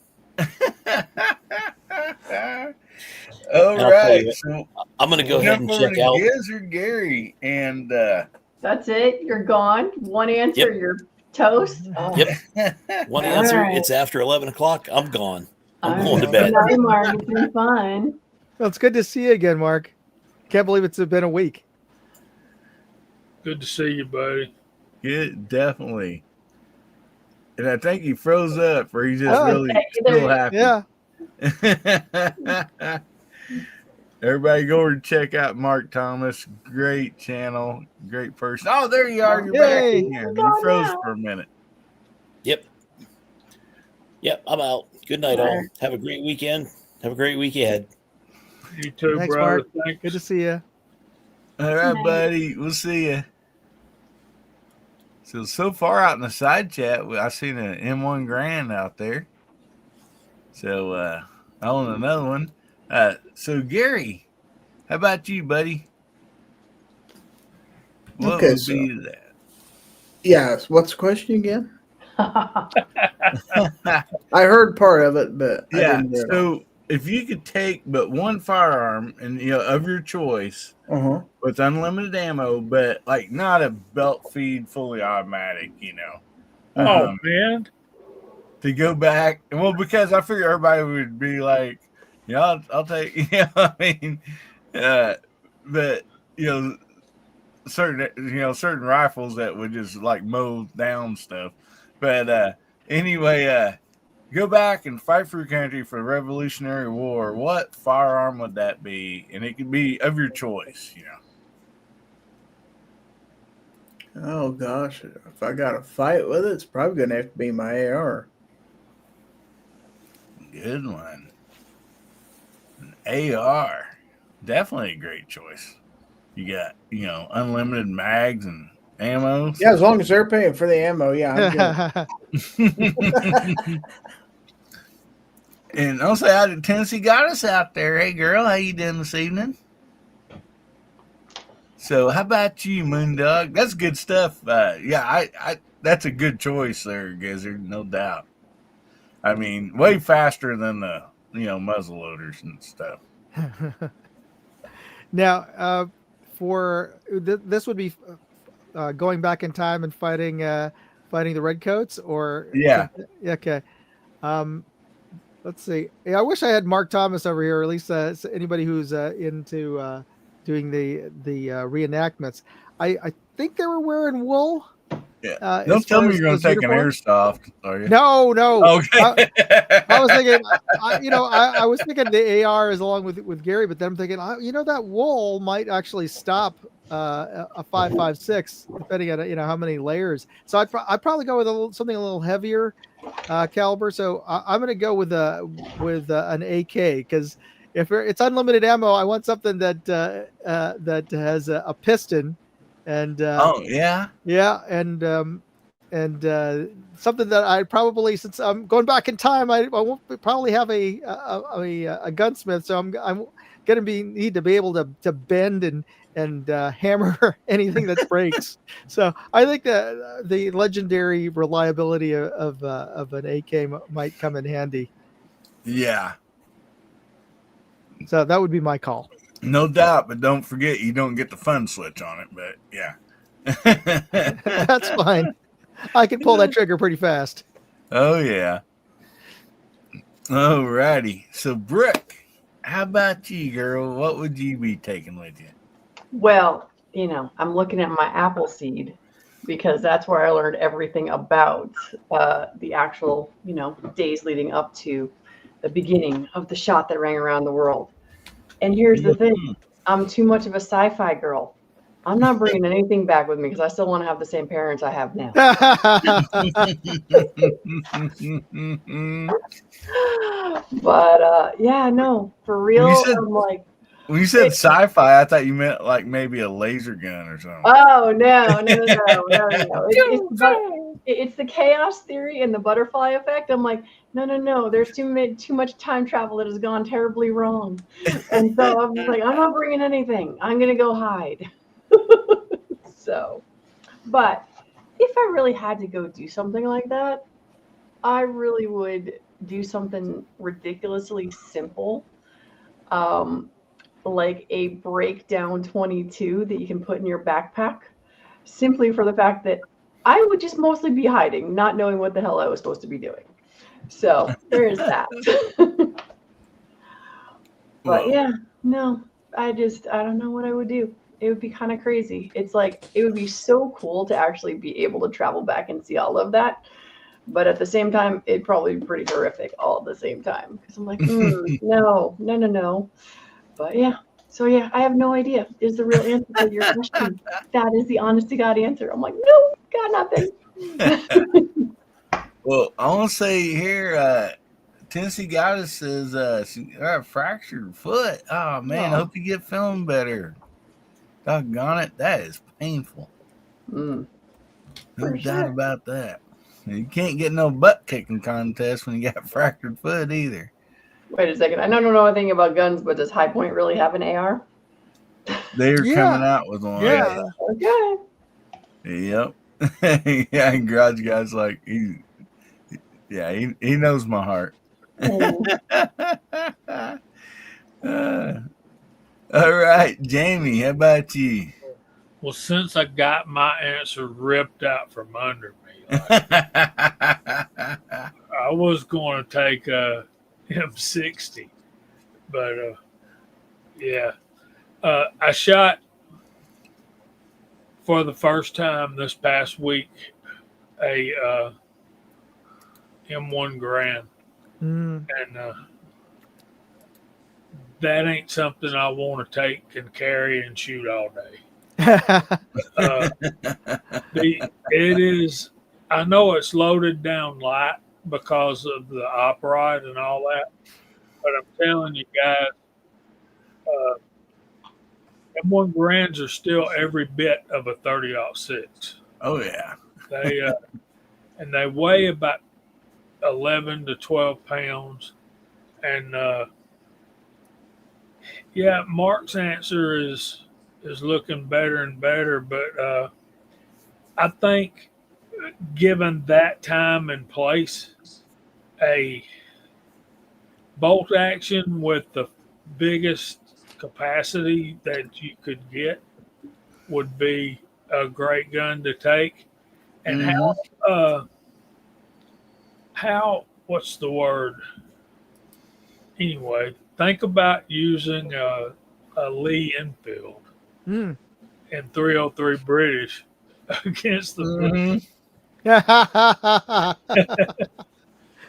All right. So I'm going to go ahead and check out. Giz or Gary, and that's it. You're gone. One answer. Yep. You're toast. Oh. Yep. One answer. Right. It's after 11 o'clock. I'm gone. I'm going to Good bed. night, Mark. It's been fun. Well, it's good to see you again, Mark. Can't believe it's been a week. Good to see you, buddy. Good, definitely. And I think he froze up, or he's just really still happy. Yeah. Everybody go over and check out Mark Thomas. Great channel, great person. Oh, there you are. You're back again. You froze for a minute. Yep, I'm out. Good night, all. Have a great weekend. Have a great week ahead. You too, Thanks, brother. Mark. Thanks. Good to see you. All right, buddy. We'll see you. So far out in the side chat, I seen an M1 Grand out there. So I own another one. So Gary, how about you, buddy? What would be that? Yes. What's the question again? I heard part of it, but I didn't hear it. So if you could take but one firearm and of your choice with unlimited ammo, but like not a belt feed fully automatic, Oh man. To go back, well, because I figure everybody would be like, I'll take, but certain rifles that would just like mow down stuff. But anyway, go back and fight for your country for the Revolutionary War. What firearm would that be? And it could be of your choice, Oh gosh, if I got to fight with it, it's probably going to have to be my AR. Good one. An AR. Definitely a great choice. You got, unlimited mags and ammo. Yeah, as long as they're paying for the ammo, yeah, I'm good. And I'll say hi to Tennessee Goddess out there. Hey, girl, how you doing this evening? So how about you, Moondog? That's good stuff. I that's a good choice there, Gizzard, no doubt. I mean, way faster than the, muzzle loaders and stuff. Now, this would be going back in time and fighting the Redcoats, or okay. Let's see. I wish I had Mark Thomas over here, or at least anybody who's into doing the reenactments. I think they were wearing wool. Yeah. Don't tell me you're going to take uniforms. An airsoft, are you? No. Okay. I was thinking, I was thinking the AR is along with Gary, but then I'm thinking, that wool might actually stop a 5.56, depending on how many layers. So I'd probably go with something a little heavier caliber. So I'm going to go with an AK, because if it's unlimited ammo, I want something that has a piston. And something that I probably, since I'm going back in time, I won't probably have a gunsmith. So I'm going to need to be able to bend and hammer anything that breaks. So I think that the legendary reliability of an AK might come in handy. Yeah, So that would be my call. no doubt. But don't forget, you don't get the fun switch on it. But yeah, That's fine. I can pull that trigger pretty fast. Oh yeah. All righty. So Brooke, how about you, girl? What would you be taking with you? Well, I'm looking at my apple seed because that's where I learned everything about the actual, days leading up to the beginning of the shot that rang around the world. And here's the thing. I'm too much of a sci-fi girl. I'm not bringing anything back with me because I still want to have the same parents I have now. But yeah, no, for real. I'm like, when you said sci-fi, I thought you meant like maybe a laser gun or something. Oh no. It's the chaos theory and the butterfly effect. I'm like, no. There's too much time travel that has gone terribly wrong. And so I'm like, I'm not bringing anything. I'm gonna go hide. So, but if I really had to go do something like that, I really would do something ridiculously simple. Like a breakdown 22 that you can put in your backpack, simply for the fact that I would just mostly be hiding, not knowing what the hell I was supposed to be doing. So there's that. But yeah, no, I don't know what I would do. It would be kind of crazy. It's like, it would be so cool to actually be able to travel back and see all of that. But at the same time, it'd probably be pretty horrific all at the same time. Because I'm like, no. But yeah, so yeah, I have no idea is the real answer to your question. That is the honest to God answer. I'm like, no, got nothing. Well, I want to say here, Tennessee Goddess says she got a fractured foot. Oh man, I hope you get feeling better. Doggone it, that is painful. No doubt about that. You can't get no butt kicking contest when you got a fractured foot either. Wait a second. I don't know anything about guns, but does High Point really have an AR? They're coming out with one. Yeah. Okay. Yep. Yeah, Garage Guy's like, he knows my heart. All right, Jamie, how about you? Well, since I got my answer ripped out from under me, I was going to take a M60, but yeah, I shot for the first time this past week a M1 Garand, and that ain't something I want to take and carry and shoot all day. It is. I know it's loaded down light because of the upright and all that, but I'm telling you guys, M1 Garands are still every bit of a 30-06. Oh yeah, they weigh about 11 to 12 pounds, and yeah, Mark's answer is looking better and better, but I think given that time and place, a bolt action with the biggest capacity that you could get would be a great gun to take. And how what's the word? Anyway, think about using a Lee Enfield in 303 British against the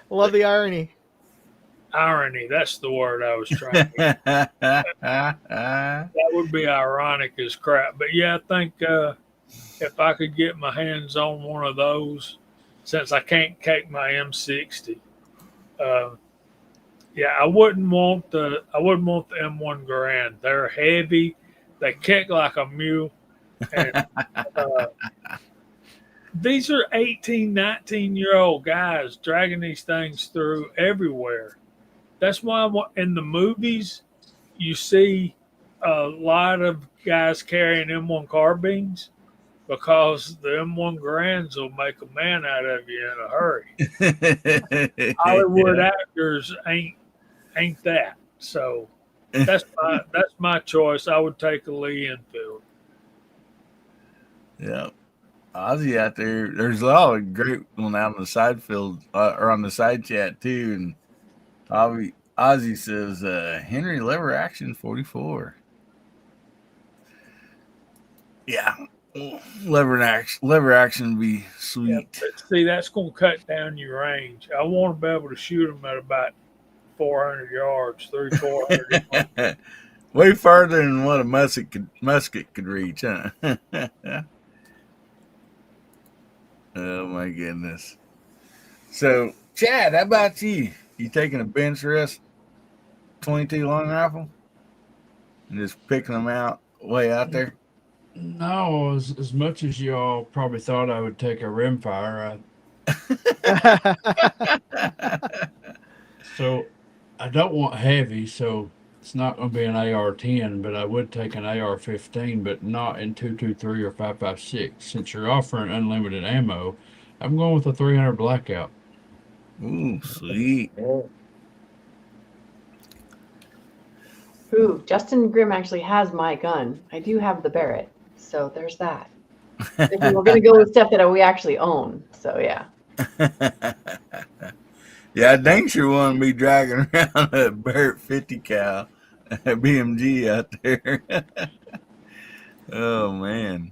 Love the irony. Irony, that's the word I was trying to that would be ironic as crap. But yeah, I think if I could get my hands on one of those, since I can't take my M60, yeah, I wouldn't want the M1 Garand. They're heavy, they kick like a mule, and these are 18, 19-year-old guys dragging these things through everywhere. That's why in the movies, you see a lot of guys carrying M1 carbines because the M1 Grands will make a man out of you in a hurry. Hollywood actors ain't that. So that's my choice. I would take a Lee Enfield. Yeah. Ozzy out there, there's a lot of great one out on the side field or on the side chat too. And Ozzy says Henry lever action 44. Yeah, lever action would be sweet. Yeah, but see, that's going to cut down your range. I want to be able to shoot them at about 400 yards, 400 yards. Way farther than what a musket could reach, huh? Oh my goodness. So, Chad, how about you? You taking a bench rest 22 long rifle and just picking them out way out there? No, as much as y'all probably thought I would take a rimfire, so I don't want heavy, so it's not going to be an AR-10, but I would take an AR-15, but not in 223 or 5.56. Since you're offering unlimited ammo, I'm going with a 300 Blackout. Ooh, sweet. Ooh, Justin Grimm actually has my gun. I do have the Barrett, so there's that. If we're going to go with stuff that we actually own, so yeah. Yeah, I think sure want to be dragging around a Barrett 50 cal BMG out there. Oh man.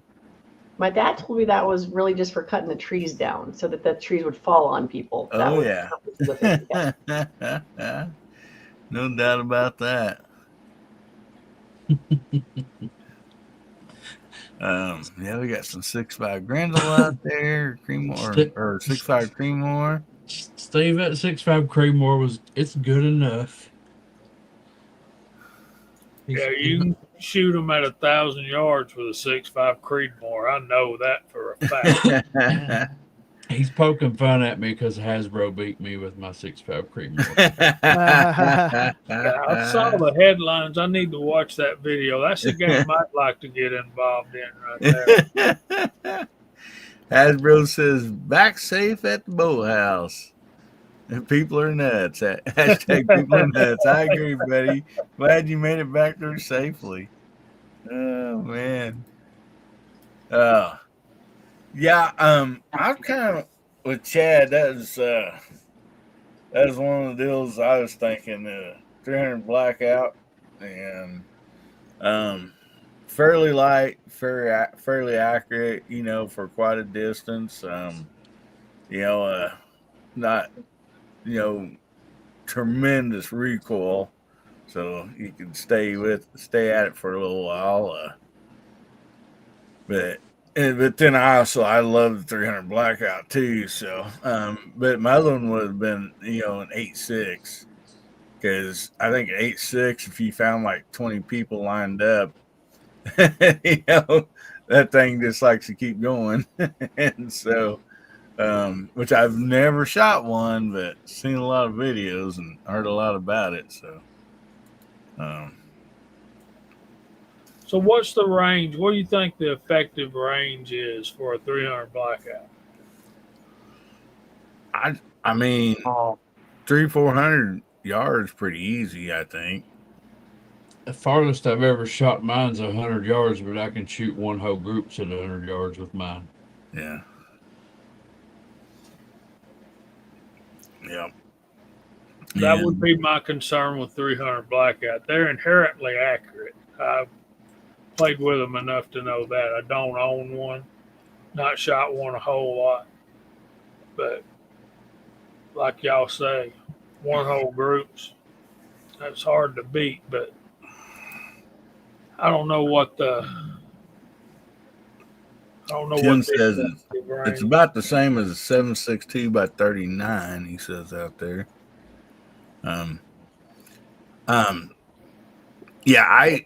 My dad told me that was really just for cutting the trees down so that the trees would fall on people. That Oh was yeah. the purpose of the 50 cal. No doubt about that. Yeah, we got some 6.5 Grendel out there, Creedmoor or 6.5 Creedmoor. Steve, that 6.5 Creedmoor it's good enough. Yeah, you can shoot them at 1,000 yards with a 6.5 Creedmoor. I know that for a fact. He's poking fun at me because Hasbro beat me with my 6.5 Creedmoor. Yeah, I saw the headlines. I need to watch that video. That's a game I'd like to get involved in right there. Hasbro says back safe at the boathouse. People are nuts. Hashtag people are nuts. I agree, buddy. Glad you made it back there safely. Oh man. Yeah, I'm kind of with Chad. That was one of the deals I was thinking. 300 Blackout and fairly light, fairly accurate. For quite a distance. Not tremendous recoil, so you can stay at it for a little while. But then I love the 300 Blackout too. So, but my other one would have been an 8.6 because I think an 8.6 if you found like 20 people lined up, that thing just likes to keep going, and so. Which I've never shot one, but seen a lot of videos and heard a lot about it. So, So what's the range? What do you think the effective range is for a 300 Blackout? I mean, 300-400 yards pretty easy, I think. The farthest I've ever shot mine's 100 yards, but I can shoot one whole groups at 100 yards with mine. Yeah. Yep. That would be my concern with 300 Blackout. They're inherently accurate. I've played with them enough to know that. I don't own one, not shot one a whole lot. But like y'all say, one whole groups, that's hard to beat. But I don't know what Tim says it's about the same as a 7.62 by 39. He says out there. Yeah, I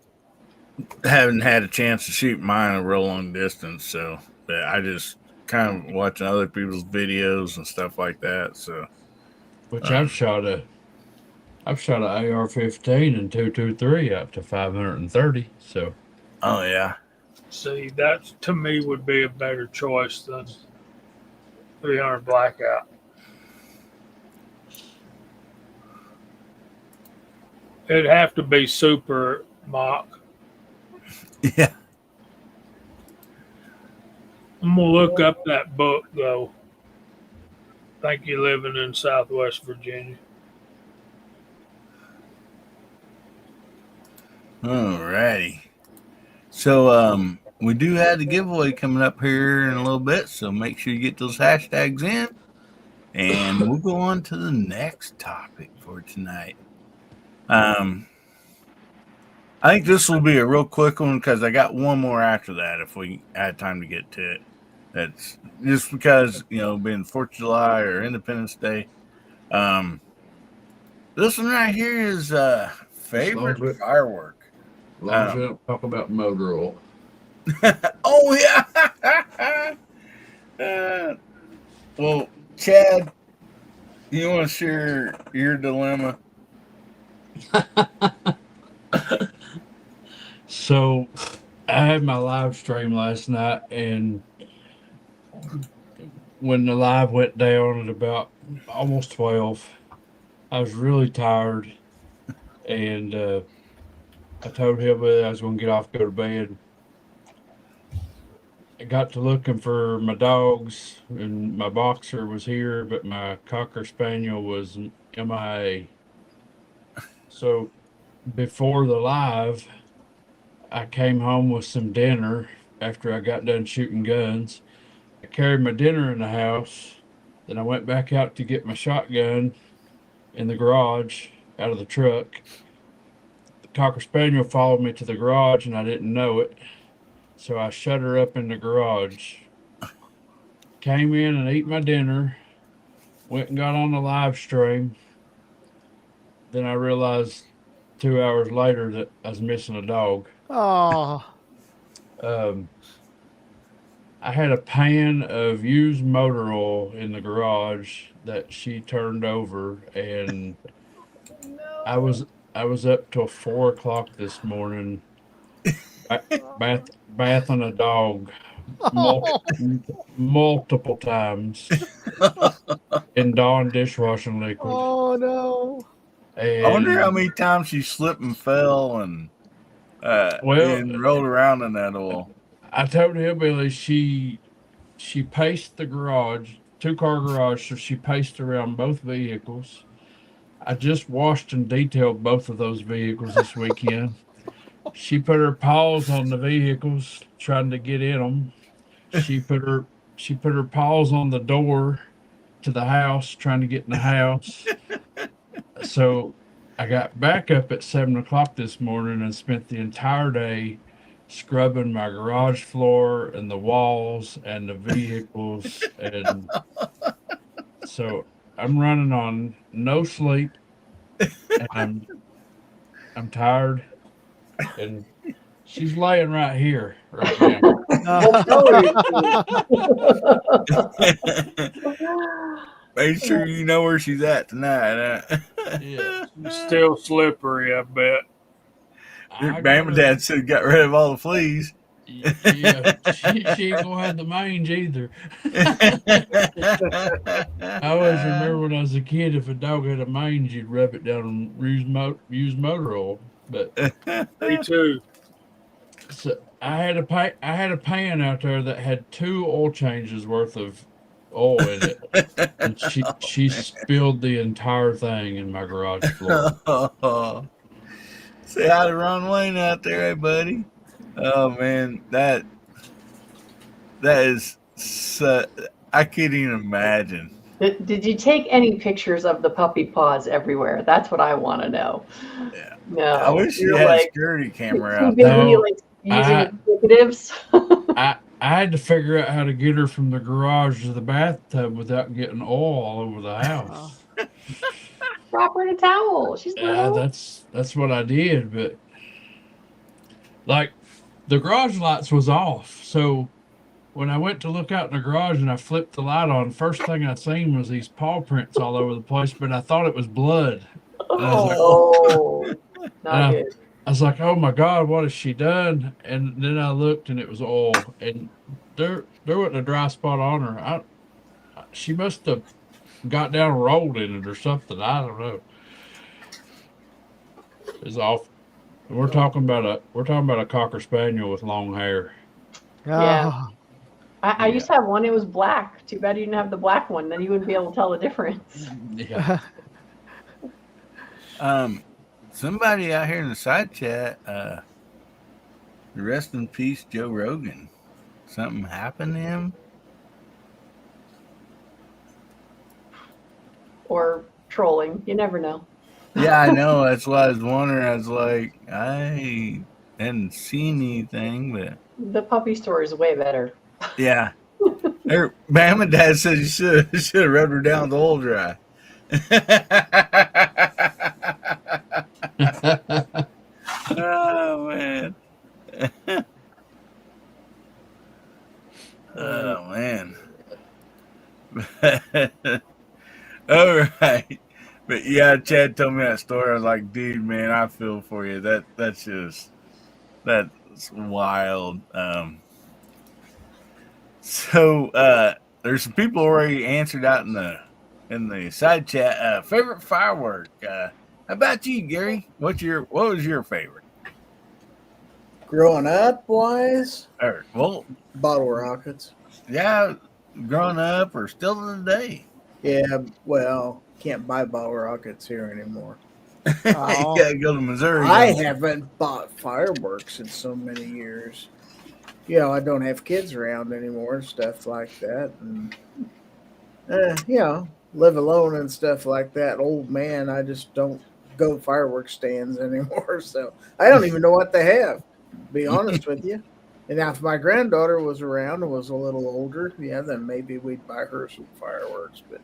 haven't had a chance to shoot mine a real long distance, so but I just kind of watching other people's videos and stuff like that. So, which I've shot a I've shot an AR-15 and 223 up to 530. So Oh yeah. See, that to me would be a better choice than 300 Blackout. It'd have to be super mock. Yeah. I'm gonna look up that book though. Think you're living in Southwest Virginia. Alrighty. So we do have the giveaway coming up here in a little bit, so make sure you get those hashtags in. And we'll go on to the next topic for tonight. I think this will be a real quick one because I got one more after that if we had time to get to it. That's just because, being 4th of July or Independence Day. This one right here is favorite firework. as long as you don't talk about motor oil. Oh, yeah. Well, Chad, you want to share your dilemma? So I had my live stream last night, and when the live went down at about almost 12, I was really tired, and I told Hillbilly I was going to get off, go to bed. I got to looking for my dogs, and my boxer was here, but my Cocker Spaniel was MIA. So before the live, I came home with some dinner after I got done shooting guns. I carried my dinner in the house. Then I went back out to get my shotgun in the garage out of the truck. The Cocker Spaniel followed me to the garage, and I didn't know it. So I shut her up in the garage. Came in and ate my dinner. Went and got on the live stream. Then I realized 2 hours later that I was missing a dog. Oh. I had a pan of used motor oil in the garage that she turned over, and I was up till 4 o'clock this morning, bathing a dog multiple times in Dawn dishwashing liquid. Oh no! And I wonder how many times she slipped and fell and rolled around in that oil. I told Hillbilly she paced the garage, 2-car garage, so she paced around both vehicles. I just washed and detailed both of those vehicles this weekend. She put her paws on the vehicles, trying to get in them. She put her paws on the door to the house, trying to get in the house. So I got back up at 7 o'clock this morning and spent the entire day scrubbing my garage floor and the walls and the vehicles. And so I'm running on no sleep, and I'm tired, and she's laying right here right now. Make sure you know where she's at tonight. Yeah. It's still slippery, I bet. Your mom and dad should have got rid of all the fleas. Yeah, she ain't gonna have the mange either. I always remember when I was a kid, if a dog had a mange, you'd rub it down and use motor oil. But me too. So I had a pan out there that had 2 oil changes worth of oil in it, and she spilled the entire thing in my garage floor. Say hi to Ron Wayne out there, hey buddy. Oh man, that is I can't even imagine. Did you take any pictures of the puppy paws everywhere? That's what I want to know. Yeah. No, I wish you had a security camera out there. No, Using executives. I had to figure out how to get her from the garage to the bathtub without getting oil all over the house. Wrap her in a towel. She's little. That's what I did, but like the garage lights was off, so when I went to look out in the garage and I flipped the light on, first thing I seen was these paw prints all over the place, but I thought it was blood. And I was like, Oh, and not good. I was like, oh my God, what has she done? And then I looked and it was oil. And there wasn't a dry spot on her. She must have got down and rolled in it or something. I don't know. It's awful. And we're talking about a cocker spaniel with long hair. Yeah. Oh, I used to have one. It was black. Too bad you didn't have the black one. Then you wouldn't be able to tell the difference. Yeah. Somebody out here in the side chat, rest in peace, Joe Rogan. Something happened to him? Or trolling. You never know. Yeah, I know. That's why I was wondering. I was like, I hadn't seen anything, but The puppy story is way better. yeah. Bama Dad said you should have rubbed her down with oil dry. Oh man. Oh man. All right. But yeah, Chad told me that story. I was like, dude, man, I feel for you. That's wild. So there's some people already answered out in the side chat. Favorite firework. How about you, Gary? What was your favorite? Growing up wise, Well, bottle rockets. yeah, growing up or still to today. Yeah, well, can't buy bottle rockets here anymore. You gotta go to Missouri. I haven't bought fireworks in so many years. You know, I don't have kids around anymore and stuff like that. And, you know, live alone and stuff like that. Old man, I just don't go to fireworks stands anymore. So I don't even know what they have, to be honest with you. And now if my granddaughter was around and was a little older, yeah, then maybe we'd buy her some fireworks. But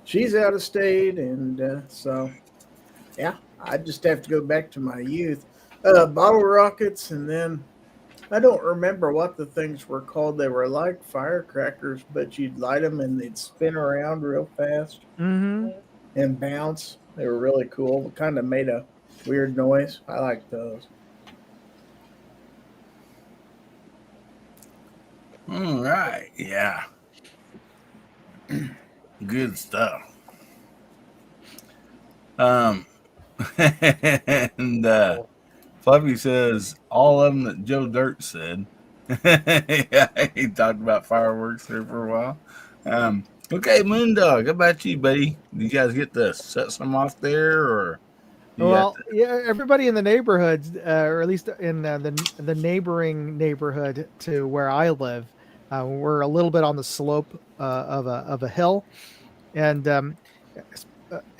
she's out of state, and so, yeah, I just have to go back to my youth. Bottle rockets, and then I don't remember what the things were called. They were like firecrackers, but you'd light them and they'd spin around real fast and bounce. They were really cool. Kind of made a weird noise. I like those. All right, yeah, good stuff. And Fluffy says all of them that Joe Dirt said. Yeah, he talked about fireworks there for a while. Okay, Moondog, how about you, buddy? Did you guys get to set some off there, or? well, yeah, everybody in the neighborhood, or at least in the neighboring neighborhood to where I live, we're a little bit on the slope of a hill, and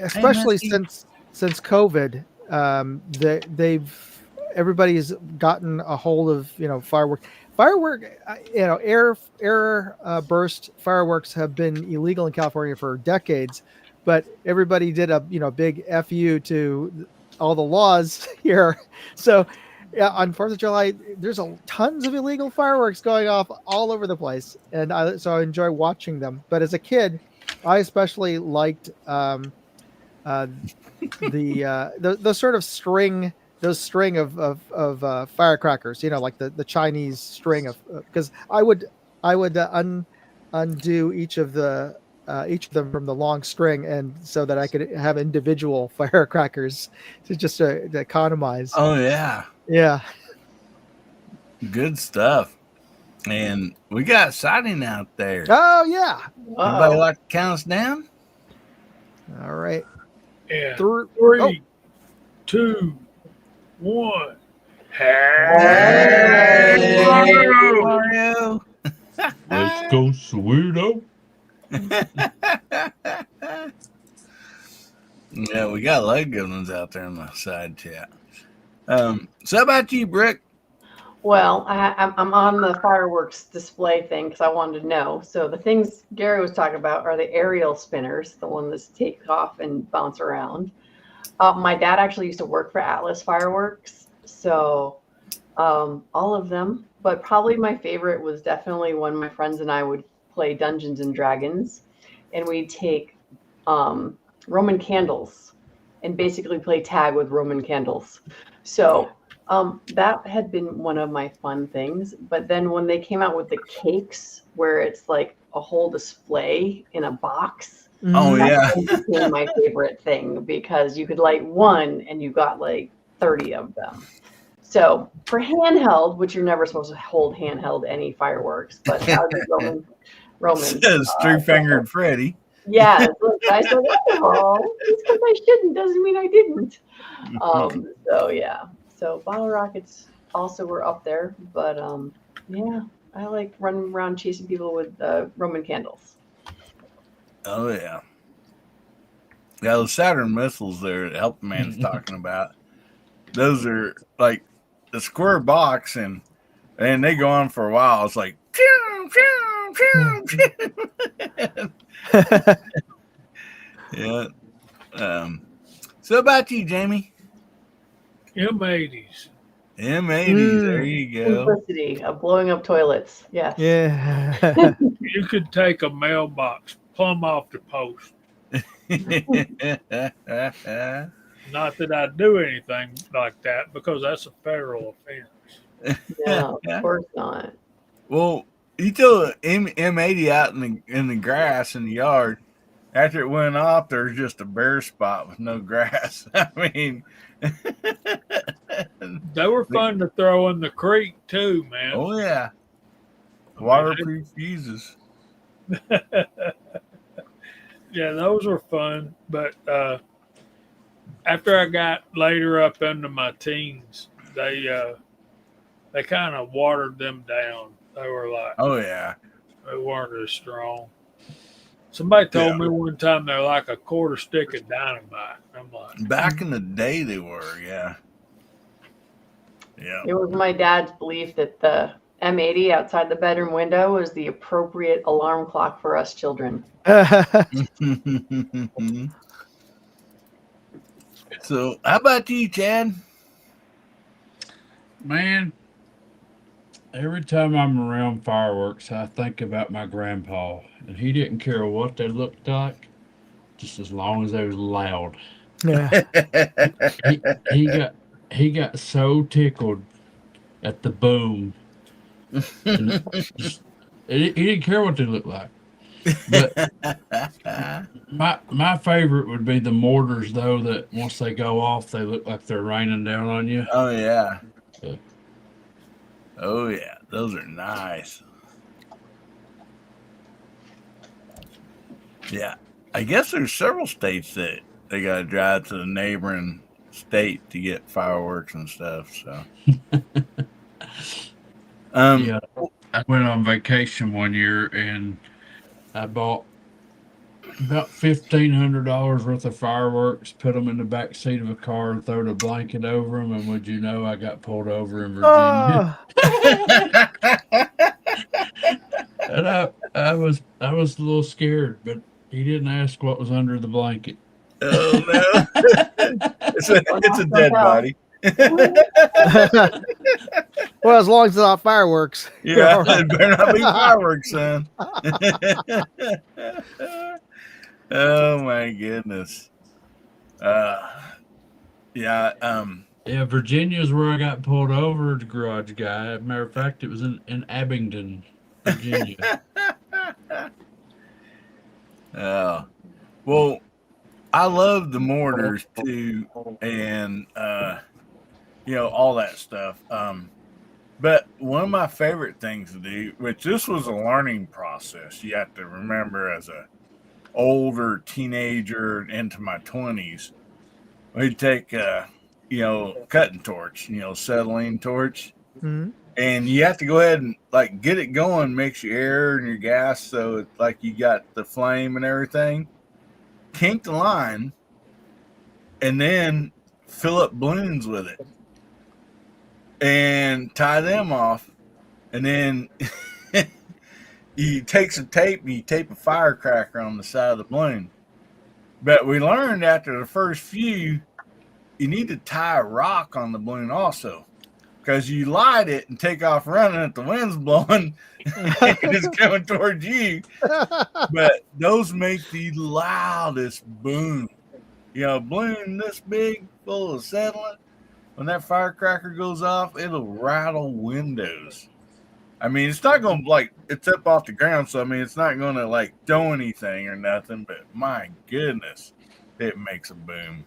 especially since COVID, everybody's gotten a hold of firework, air burst fireworks have been illegal in California for decades, but everybody did a big FU to all the laws here. So yeah, on 4th of July, there's tons of illegal fireworks going off all over the place, and so I enjoy watching them. But as a kid, I especially liked the sort of string of firecrackers, like the Chinese string of, because I would undo each of them from the long string, and so that I could have individual firecrackers to economize. Oh yeah. Yeah. Good stuff. And we got sighting out there. Oh yeah. Everybody like to count us down? All right. Yeah. 3, 2, 1. Hey, Mario. Let's go, Sweeto. Yeah, we got a lot of good ones out there in the side chat. So how about you, Brick? Well, I'm on the fireworks display thing because I wanted to know. So the things Gary was talking about are the aerial spinners, the one that take off and bounce around. My dad actually used to work for Atlas Fireworks, so all of them. But probably my favorite was definitely when my friends and I would play Dungeons and Dragons, and we'd take Roman candles and basically play tag with Roman candles. So that had been one of my fun things. But then when they came out with the cakes, where it's like a whole display in a box, Oh yeah. that became my favorite thing, because you could light one and you got like 30 of them. So for handheld, which you're never supposed to hold handheld any fireworks, but that would be Roman. Says three-fingered Freddy. Yeah, look, I said, oh, just because I shouldn't doesn't mean I didn't. So yeah, so bottle rockets also were up there, but yeah, I like running around chasing people with Roman candles. Oh yeah. Yeah, those Saturn missiles there that Help Man's talking about. Those are like the square box, and they go on for a while. It's like pew, pew, pew, pew. Yeah. So about you, Jamie? M80s. M80s. There you go. Simplicity of blowing up toilets. Yes. Yeah. You could take a mailbox plumb off the post. Not that I do anything like that, because that's a federal offense. No, of course not. Well, you throw an M80 out in the grass in the yard. After it went off, there's just a bare spot with no grass. I mean, they were fun to throw in the creek too, man. Oh yeah, waterproof fuses. Yeah, those were fun. But after I got later up into my teens, they kind of watered them down. They were like, oh yeah, they weren't as strong. Somebody told me one time they're like a quarter stick of dynamite. I'm like, back in the day they were, yeah. It was my dad's belief that the M80 outside the bedroom window was the appropriate alarm clock for us children. So, how about you, Chad? Man, every time I'm around fireworks, I think about my grandpa, and he didn't care what they looked like, just as long as they was loud. Yeah. He got so tickled at the boom. He didn't care what they looked like. But my favorite would be the mortars, though, that once they go off, they look like they're raining down on you. Oh yeah. Oh yeah, those are nice. Yeah, I guess there's several states that they got to drive to the neighboring state to get fireworks and stuff. So, yeah, I went on vacation one year and I bought about $1,500 worth of fireworks, put them in the back seat of a car, and threw a blanket over them. And would you know, I got pulled over in Virginia. And I was a little scared, but he didn't ask what was under the blanket. Oh no, it's a dead body. Well, as long as it's not fireworks. Yeah, it better not be fireworks, son. Oh my goodness. Yeah. Yeah, Virginia's where I got pulled over, the garage guy. As a matter of fact, it was in Abingdon, Virginia. Oh, well, I love the mortars too, and all that stuff. But one of my favorite things to do, which this was a learning process, you have to remember as a older teenager into my 20s, we'd take cutting torch, acetylene torch. Mm-hmm. And you have to go ahead and like get it going, mix your air and your gas so it's like you got the flame and everything. Kink the line, and then fill up balloons with it, and tie them off, and then you take some tape and you tape a firecracker on the side of the balloon. But we learned after the first few, you need to tie a rock on the balloon also. Because you light it and take off running if the wind's blowing and it's coming towards you. But those make the loudest boom. balloon this big, full of settling. When that firecracker goes off, it'll rattle windows. I mean, it's not going to it's up off the ground. So, I mean, it's not going to do anything or nothing, but my goodness, it makes a boom.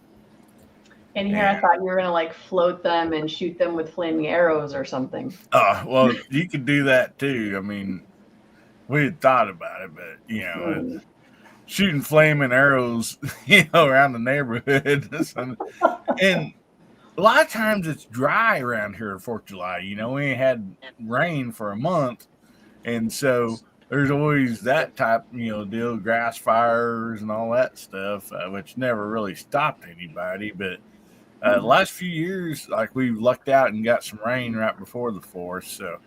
And here I thought you were going to float them and shoot them with flaming arrows or something. Well, you could do that too. I mean, we had thought about it, but, shooting flaming arrows, around the neighborhood. And a lot of times it's dry around here at 4th of July. We ain't had rain for a month. And so there's always that type, deal, grass fires and all that stuff, which never really stopped anybody. But the last few years, we lucked out and got some rain right before the 4th. So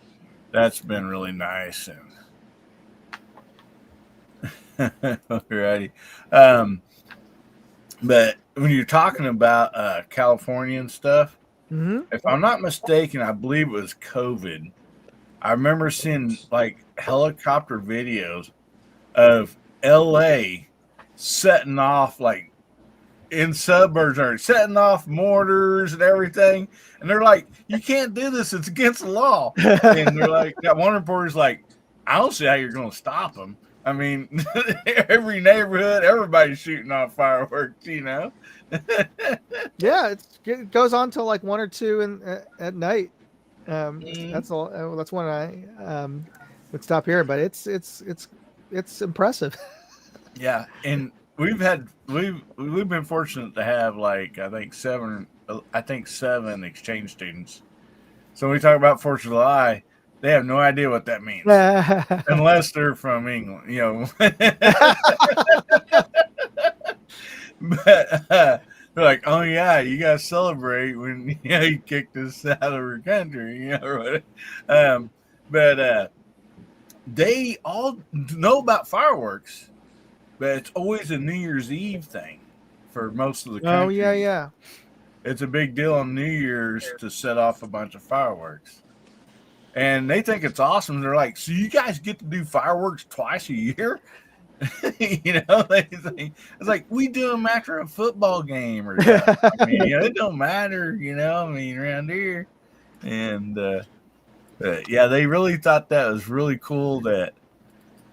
that's been really nice. And alrighty. But when you're talking about California and stuff, if I'm not mistaken, I believe it was COVID. I remember seeing helicopter videos of LA setting off in suburbs or setting off mortars and everything. And they're like, you can't do this. It's against the law. And they're like, that one reporter's like, I don't see how you're going to stop them. I mean, every neighborhood, everybody's shooting off fireworks, Yeah, it goes on till 1 or 2 at night. That's all. That's when I would stop here, but it's impressive. Yeah, and we've been fortunate to have I think seven exchange students. So when we talk about 4th of July, they have no idea what that means unless they're from England, But they're like, oh yeah, you guys celebrate when you kicked us out of our country, right? But they all know about fireworks, but it's always a New Year's Eve thing for most of the country. Oh yeah. It's a big deal on New Year's to set off a bunch of fireworks. And they think it's awesome. They're like, so you guys get to do fireworks twice a year? It's like, we do them after a football game or something. I mean, it don't matter, around here. And, they really thought that was really cool that,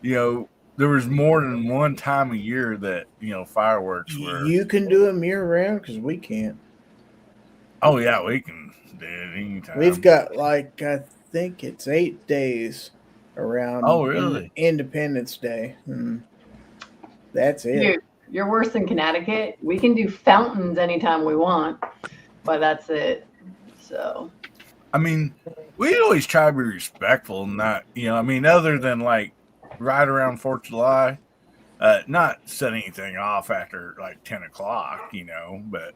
there was more than one time a year that, fireworks were. You can do them year round because we can't. Oh, yeah, we can do it anytime. We've got I think it's 8 days around really? Independence Day. That's it. Dude, you're worse than Connecticut. We can do fountains anytime we want, but that's it. So, I mean, we always try to be respectful and not, other than right around 4th of July, not set anything off after 10 o'clock, but,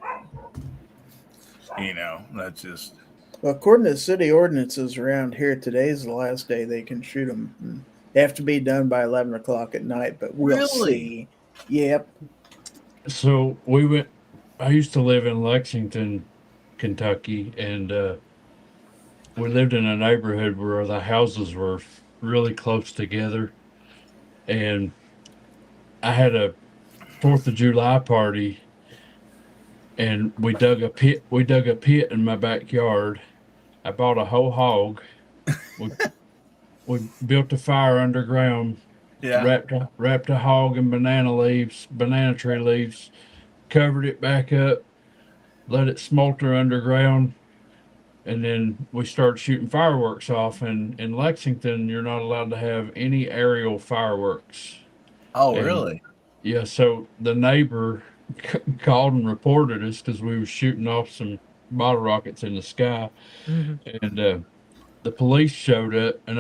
that's just. Well, according to city ordinances around here, today's the last day they can shoot them. They have to be done by 11 o'clock at night, but we'll see. Yep. So I used to live in Lexington, Kentucky, and we lived in a neighborhood where the houses were really close together. And I had a 4th of July party, and we dug a pit in my backyard. I bought a whole hog. We built a fire underground. Yeah. Wrapped a hog in banana tree leaves, covered it back up, let it smolder underground, and then we started shooting fireworks off. And in Lexington, you're not allowed to have any aerial fireworks. Oh, really? Yeah. So the neighbor called and reported us because we were shooting off some bottle rockets in the sky. And the police showed up, and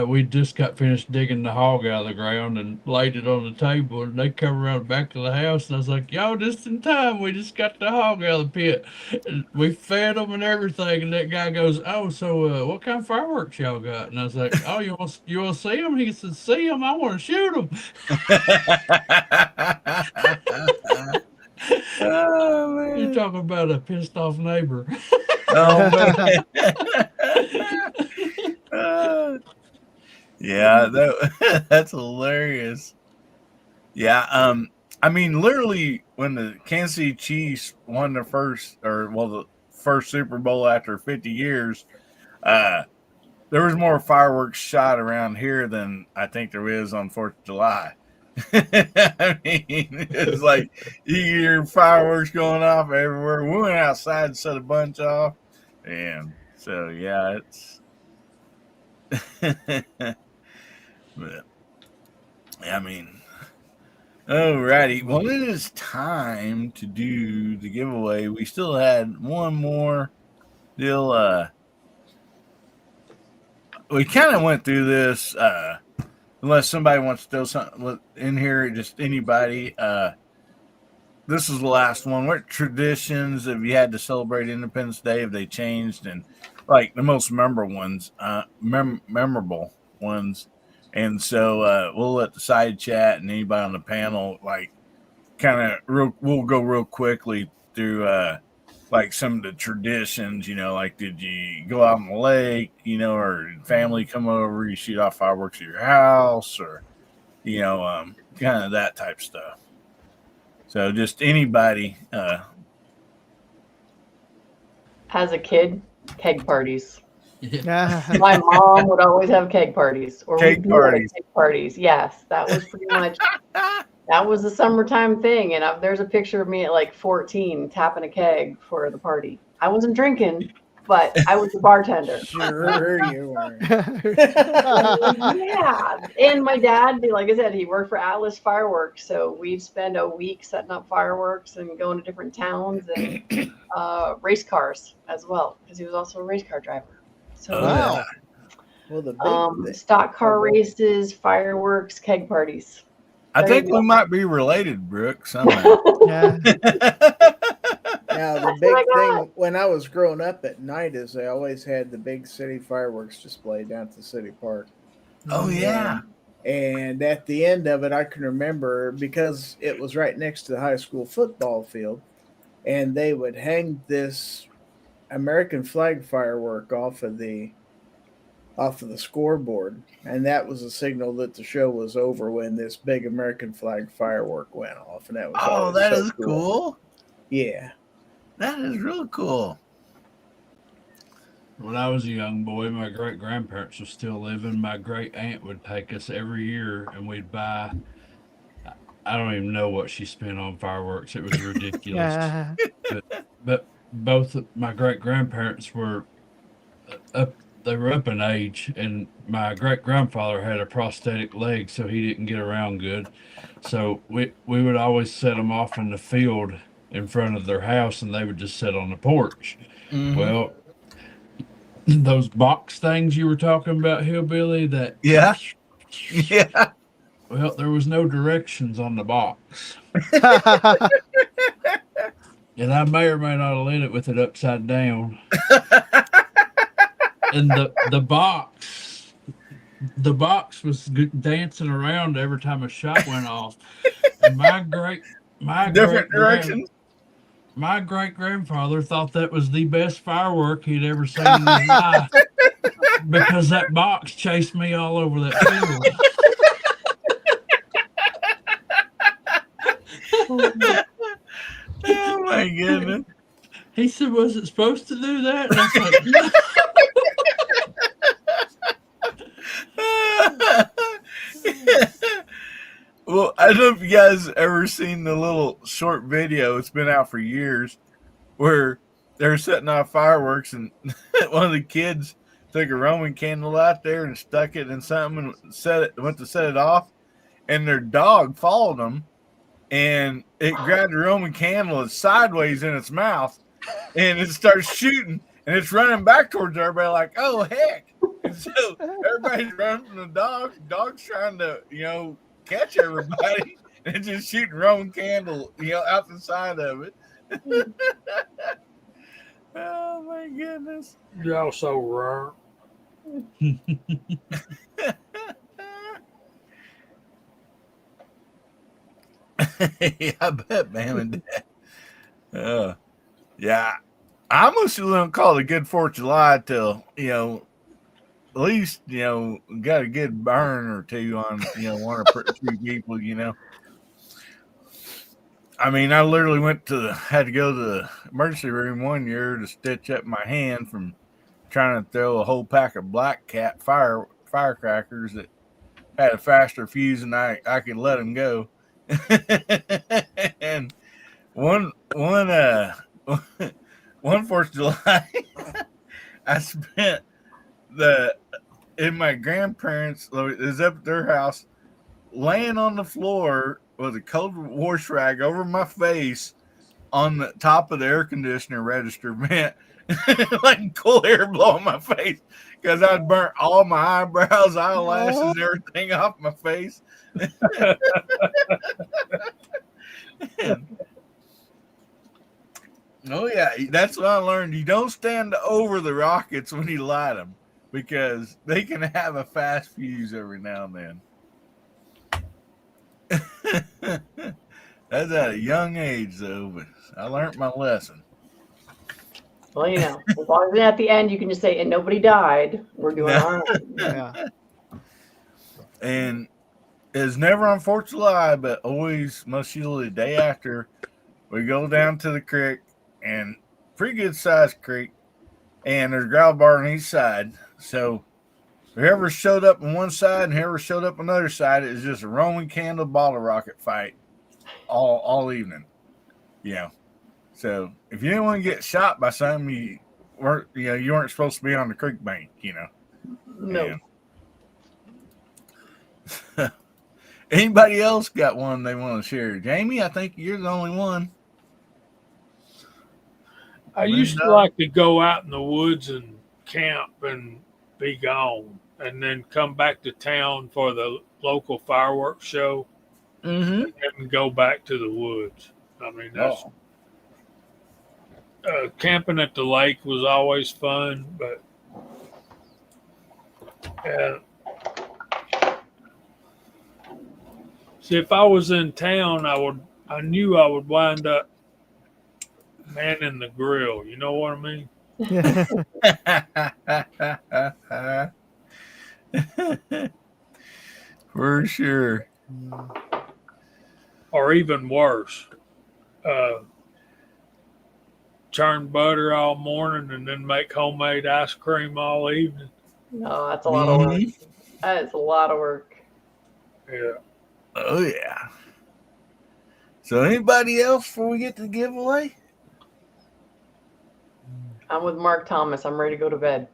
we just got finished digging the hog out of the ground and laid it on the table, and they come around the back of the house, and I was like, y'all, just in time, we just got the hog out of the pit. And we fed them and everything, and that guy goes, oh, so what kind of fireworks y'all got? And I was like, oh, you want to see them? He said, see them? I want to shoot them. Oh, man. You're talking about a pissed off neighbor. Oh, man. Yeah, that's hilarious. Yeah, I mean, literally, when the Kansas City Chiefs won the first Super Bowl after 50 years, there was more fireworks shot around here than I think there is on 4th of July. I mean, it's like you hear fireworks going off everywhere. We went outside and set a bunch off. And so, yeah, it's. But, I mean, alrighty. Well, it is time to do the giveaway. We still had one more deal. We kind of went through this. Unless somebody wants to throw something in here, just anybody. This is the last one. What traditions have you had to celebrate Independence Day? Have they changed? And like the most memorable ones, And so we'll let the side chat and anybody on the panel we'll go real quickly through like some of the traditions, like did you go out on the lake, or family come over, you shoot off fireworks at your house, or kind of that type stuff. So just anybody. As a kid, keg parties. Yeah. My mom would always have keg parties, or Keg we'd be at parties. keg parties. Yes, that was pretty much that was the summertime thing. And there's a picture of me at like 14 tapping a keg for the party. I wasn't drinking, but I was the bartender. Sure, you were. Yeah, and my dad, like I said, he worked for Atlas Fireworks, so we'd spend a week setting up fireworks and going to different towns and race cars as well, because he was also a race car driver. So Wow. Well, the big stock car races, fireworks, keg parties. I There you think go. we might be related, Brooke, somehow. Yeah. Now, the That's big what I got. thing when I was growing up at night is they always had the big city fireworks display down at the city park. Oh, yeah. And at the end of it, I can remember because it was right next to the high school football field, and they would hang this American flag firework off of the scoreboard, and that was a signal that the show was over when this big American flag firework went off, and that was always that so is cool. Yeah. That is really cool. When I was a young boy, my great grandparents were still living. My great aunt would take us every year and we'd buy, I don't even know what she spent on fireworks. It was ridiculous. But both of my great grandparents were up in age, and my great grandfather had a prosthetic leg, so he didn't get around good. So we would always set them off in the field in front of their house, and they would just sit on the porch. Mhm. Well, those box things you were talking about, Hillbilly, that Yeah. Yeah. well, there was no directions on the box, and I may or may not have lit it with it upside down. And the box was dancing around every time a shot went off. And my Different directions. My great grandfather thought that was the best firework he'd ever seen in his life, because that box chased me all over that field. Oh my goodness. He said, "Was it supposed to do that?" And I was like, "No." Well, I don't know if you guys ever seen the little short video. It's been out for years, where they're setting off fireworks, and one of the kids took a Roman candle out there and stuck it in something and went to set it off, and their dog followed them, and it grabbed the Roman candle and sideways in its mouth, and it starts shooting, and it's running back towards everybody like, "Oh heck!" And so everybody's running from the dog. The dog's trying to, catch everybody, and it's just shooting Roman candle, out the side of it. Oh my goodness! Y'all so rare. I bet, Mom and Dad. Yeah, I almost don't call it a good 4th of July till at least got a good burn or two on one or two people. I mean, I literally had to go to the emergency room one year to stitch up my hand from trying to throw a whole pack of Black Cat firecrackers that had a faster fuse than I could let them go. And one 4th of July, I spent in my grandparents' it was up at their house, laying on the floor with a cold wash rag over my face on the top of the air conditioner register vent, like cool air blowing my face because I'd burnt all my eyebrows, eyelashes, and everything off my face. Oh yeah, that's what I learned. You don't stand over the rockets when you light them because they can have a fast fuse every now and then. That's at a young age, though, but I learned my lesson. Well, you know, as long as at the end you can just say, and nobody died, we're doing all right. Yeah. And it's never on 4th of July, but always, most usually the day after, we go down to the creek, and pretty good sized creek, and there's a gravel bar on each side. So whoever showed up on one side and whoever showed up on the other side is just a Roman candle bottle rocket fight all evening. You know. So if you didn't want to get shot by something, you weren't supposed to be on the creek bank, you know. No. Anybody else got one they want to share? Jamie, I think you're the only one. I used to like to go out in the woods and camp and be gone, and then come back to town for the local fireworks show, and go back to the woods. I mean, that's camping at the lake was always fun, but see, if I was in town, I knew I would wind up manning the grill. You know what I mean? For sure. Or even worse, churn butter all morning and then make homemade ice cream all evening. No, that's a lot of work. That is a lot of work. Yeah. Oh yeah. So anybody else before we get to the giveaway? I'm with Mark Thomas. I'm ready to go to bed.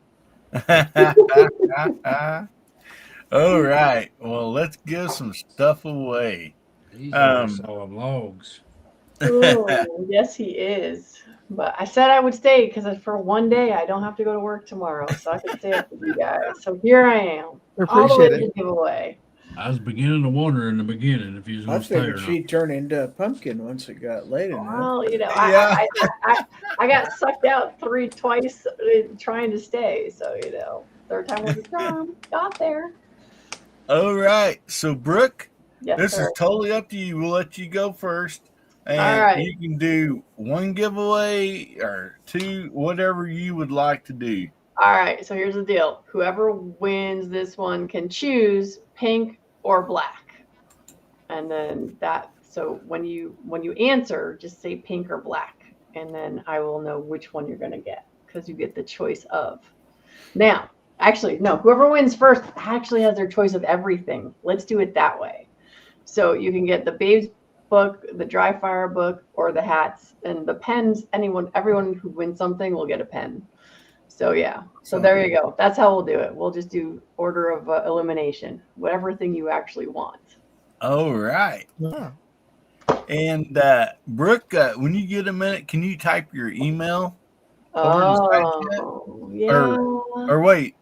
All right. Well, let's give some stuff away. These are solid logs. Ooh, yes, he is. But I said I would stay because for one day I don't have to go to work tomorrow, so I can stay up with you guys. So here I am. All the way to give away. I was beginning to wonder in the beginning if you was I going to stay or figured not. she'd turn into a pumpkin once it got late enough. Well, you know, I got sucked out twice trying to stay. So, you know, third time was a charm. Got there. All right. So, Brooke, Yes, is totally up to you. We'll let you go first. And all right. you can do one giveaway or two, whatever you would like to do. All right. So here's the deal. Whoever wins this one can choose pink or black. And then so when you answer, just say pink or black. And then I will know which one you're going to get because you get the choice of. Now, actually, no, whoever wins first actually has their choice of everything. Let's do it that way. So you can get the Babes book, the dry fire book, or the hats and the pens. Everyone who wins something will get a pen. So yeah, so there you go. That's how we'll do it. We'll just do order of elimination, whatever thing you actually want. All right. Yeah. And Brooke, when you get a minute, can you type your email? Oh, yeah. Or wait,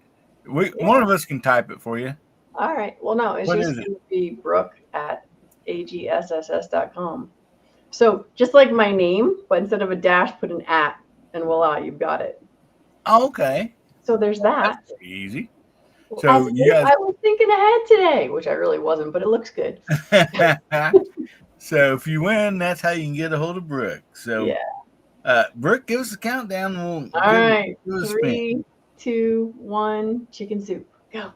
one of us can type it for you. All right. Well, no, it's What just is going to be brooke@agsss.com. So just like my name, but instead of a dash, put an @ and voila, you've got it. Oh, okay. So there's that. That's pretty easy. Well, So I was thinking ahead today, which I really wasn't, but it looks good. So if you win, that's how you can get a hold of Brooke. So yeah. Brooke, give us a countdown. All right. 3, 2, 1, chicken soup. Go.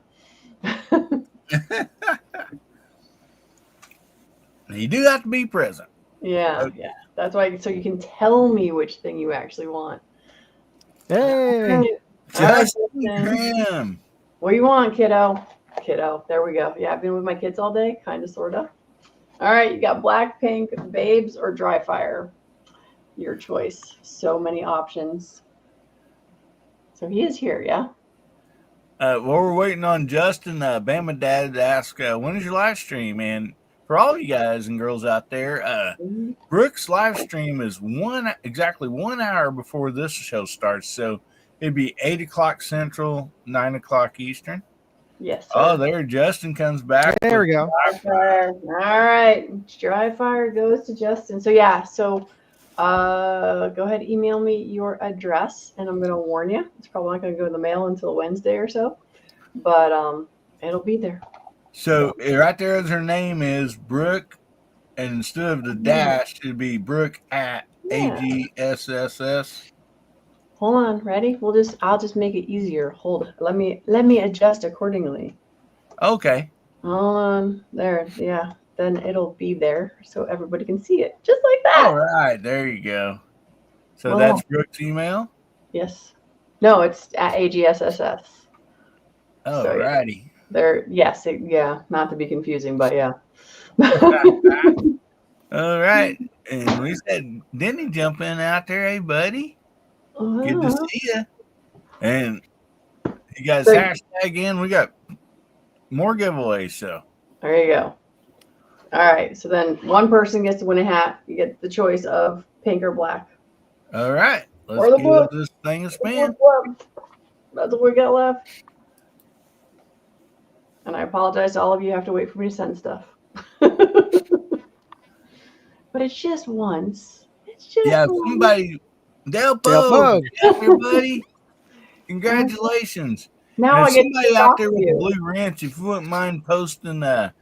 You do have to be present. Yeah, yeah. That's why, so you can tell me which thing you actually want. Hey. All right, Justin Justin. Graham. What do you want, kiddo? Kiddo. There we go. Yeah, I've been with my kids all day, kind of, sort of. All right, you got Blackpink, Babes, or Dry Fire. Your choice. So many options. So he is here, yeah? Well, we're waiting on Justin, Bama Dad, to ask when is your live stream? And for all you guys and girls out there, Brooke's live stream is exactly 1 hour before this show starts. So it'd be 8 o'clock Central, 9 o'clock Eastern. Yes, sir. Oh, there Justin comes back. There we go. Dry Fire. All right. Dry Fire goes to Justin. So yeah, so go ahead, email me your address, and I'm gonna warn you, it's probably not gonna go in the mail until Wednesday or so. But it'll be there. So right there as her name is Brooke, and instead of the dash, it'd be Brooke at AGSSS. Hold on, ready? I'll just make it easier. Hold. Let me adjust accordingly. Okay. Hold on. There. Yeah. Then it'll be there so everybody can see it. Just like that. All right, there you go. So that's Brooke's email? Yes. No, it's at AGSSS. All righty. There, yes, yeah, not to be confusing, but yeah. All right. And we said, didn't he jump in out there, hey, buddy? Good to see you. And you guys hashtag in. We got more giveaways. So there you go. All right. So then one person gets to win a hat. You get the choice of pink or black. All right. Let's give this thing a spin. That's what we got left. And I apologize to all of you. You have to wait for me to send stuff. But it's just once. It's just somebody. Del Pogue, everybody. Congratulations. Now I get somebody out there with a blue wrench, if you wouldn't mind posting a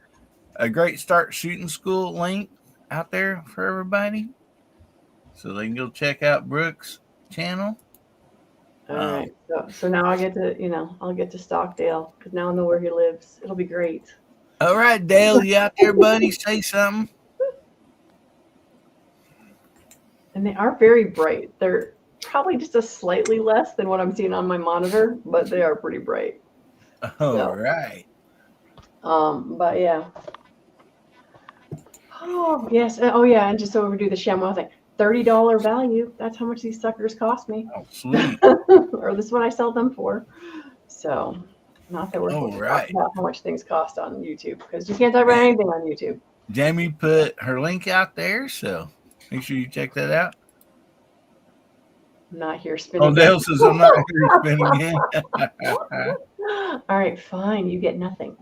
Great Start Shooting School link out there for everybody so they can go check out Brooke's channel. All right. So now I get to, I'll get to stalk Dale because now I know where he lives. It'll be great. All right, Dale, you out there, buddy? Say something. And they are very bright. They're probably just a slightly less than what I'm seeing on my monitor, but they are pretty bright. All right. But yeah. Oh, yes. Oh, yeah. And just to overdo the ShamWow thing, $30 value. That's how much these suckers cost me. Oh, sweet. Or this is what I sell them for. So, not that we're talking about how much things cost on YouTube, because you can't talk about anything on YouTube. Jamie put her link out there, so make sure you check that out. I'm not here spinning. Oh, Dale says I'm not here spinning again. All right, fine. You get nothing.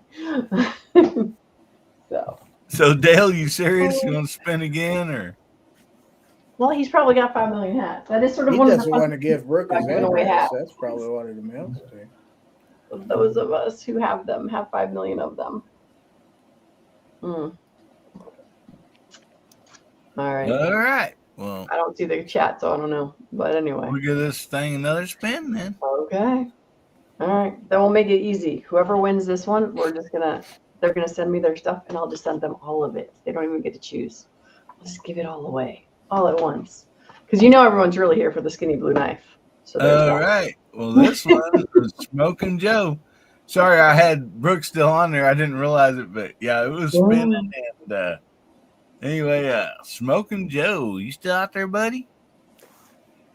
So Dale, you serious? You want to spin again, or? Well, he's probably got 5 million hats. That is sort of he one doesn't of the want to give Brooke his address. hats. That's probably what it amounts to. Those of us who have them have 5 million of them. All right. All right. Well, I don't see the chat, so I don't know. But anyway, we'll give this thing another spin then. Okay. All right. Then we'll make it easy. Whoever wins this one, they're gonna send me their stuff, and I'll just send them all of it. They don't even get to choose. I'll just give it all away, all at once, because everyone's really here for the skinny blue knife. So all right. Well, this one is Smoking Joe. Sorry, I had Brooke still on there. I didn't realize it, but yeah, it was spinning. And anyway, Smoking Joe, you still out there, buddy?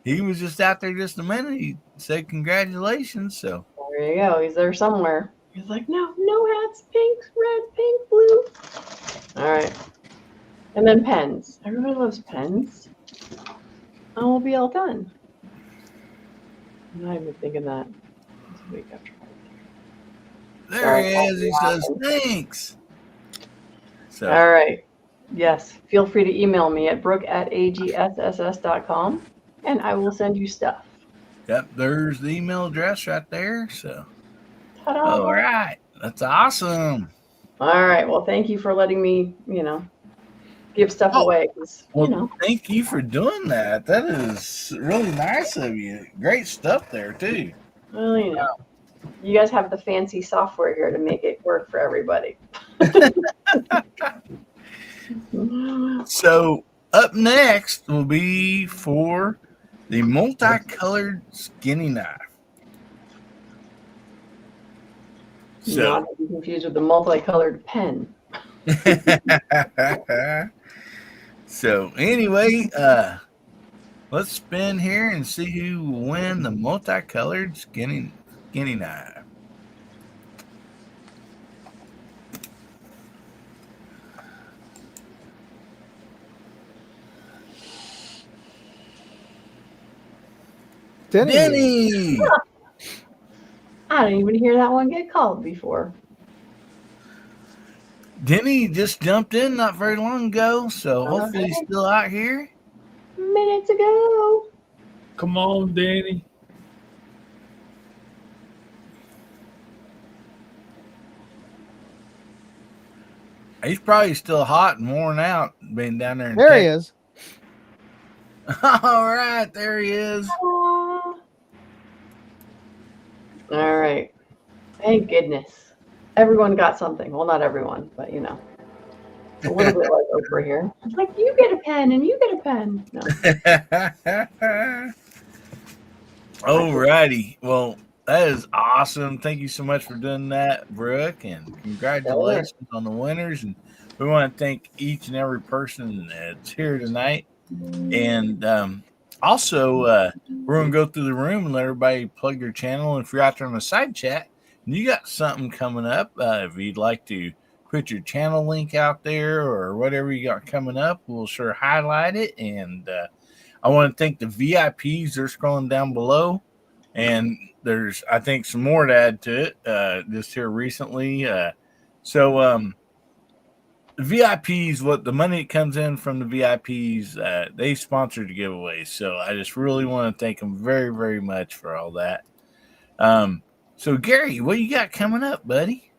He was just out there just a minute. He said congratulations. So there you go. He's there somewhere. He's like, no hats, pink, red, pink, blue. All right. And then pens. Everybody loves pens. And we'll be all done. I'm not even thinking that. It's a week after. There he is. He says, thanks. So. All right. Yes. Feel free to email me at brooke@agsss.com, and I will send you stuff. Yep. There's the email address right there. So. Ta-da. All right. That's awesome. All right. Well, thank you for letting me, give stuff away. Thank you for doing that. That is really nice of you. Great stuff there, too. Well, you guys have the fancy software here to make it work for everybody. So up next will be for the multicolored skinny knife. Not to be confused with the multicolored pen. So anyway, let's spin here and see who will win the multicolored skinny knife. Denny! I didn't even hear that one get called before. Denny just jumped in not very long ago, so hopefully he's still out here. Minutes ago. Come on, Danny. He's probably still hot and worn out, being down there. There he is. All right, there he is. All right. Thank goodness. Everyone got something. Well, not everyone, but you know. A little bit like Oprah here. It's like, you get a pen and you get a pen. No. All righty. Well, that is awesome. Thank you so much for doing that, Brooke, and congratulations on the winners. And we want to thank each and every person that's here tonight. And also, we're going to go through the room and let everybody plug their channel. And if you're out there on the side chat and you got something coming up, if you'd like to put your channel link out there or whatever you got coming up, we'll sure highlight it. And I want to thank the VIPs. They're scrolling down below. And there's, I think, some more to add to it just here recently. The VIPs, what the money that comes in from the VIPs, they sponsor the giveaways. So I just really want to thank them very, very much for all that. So Gary, what you got coming up, buddy?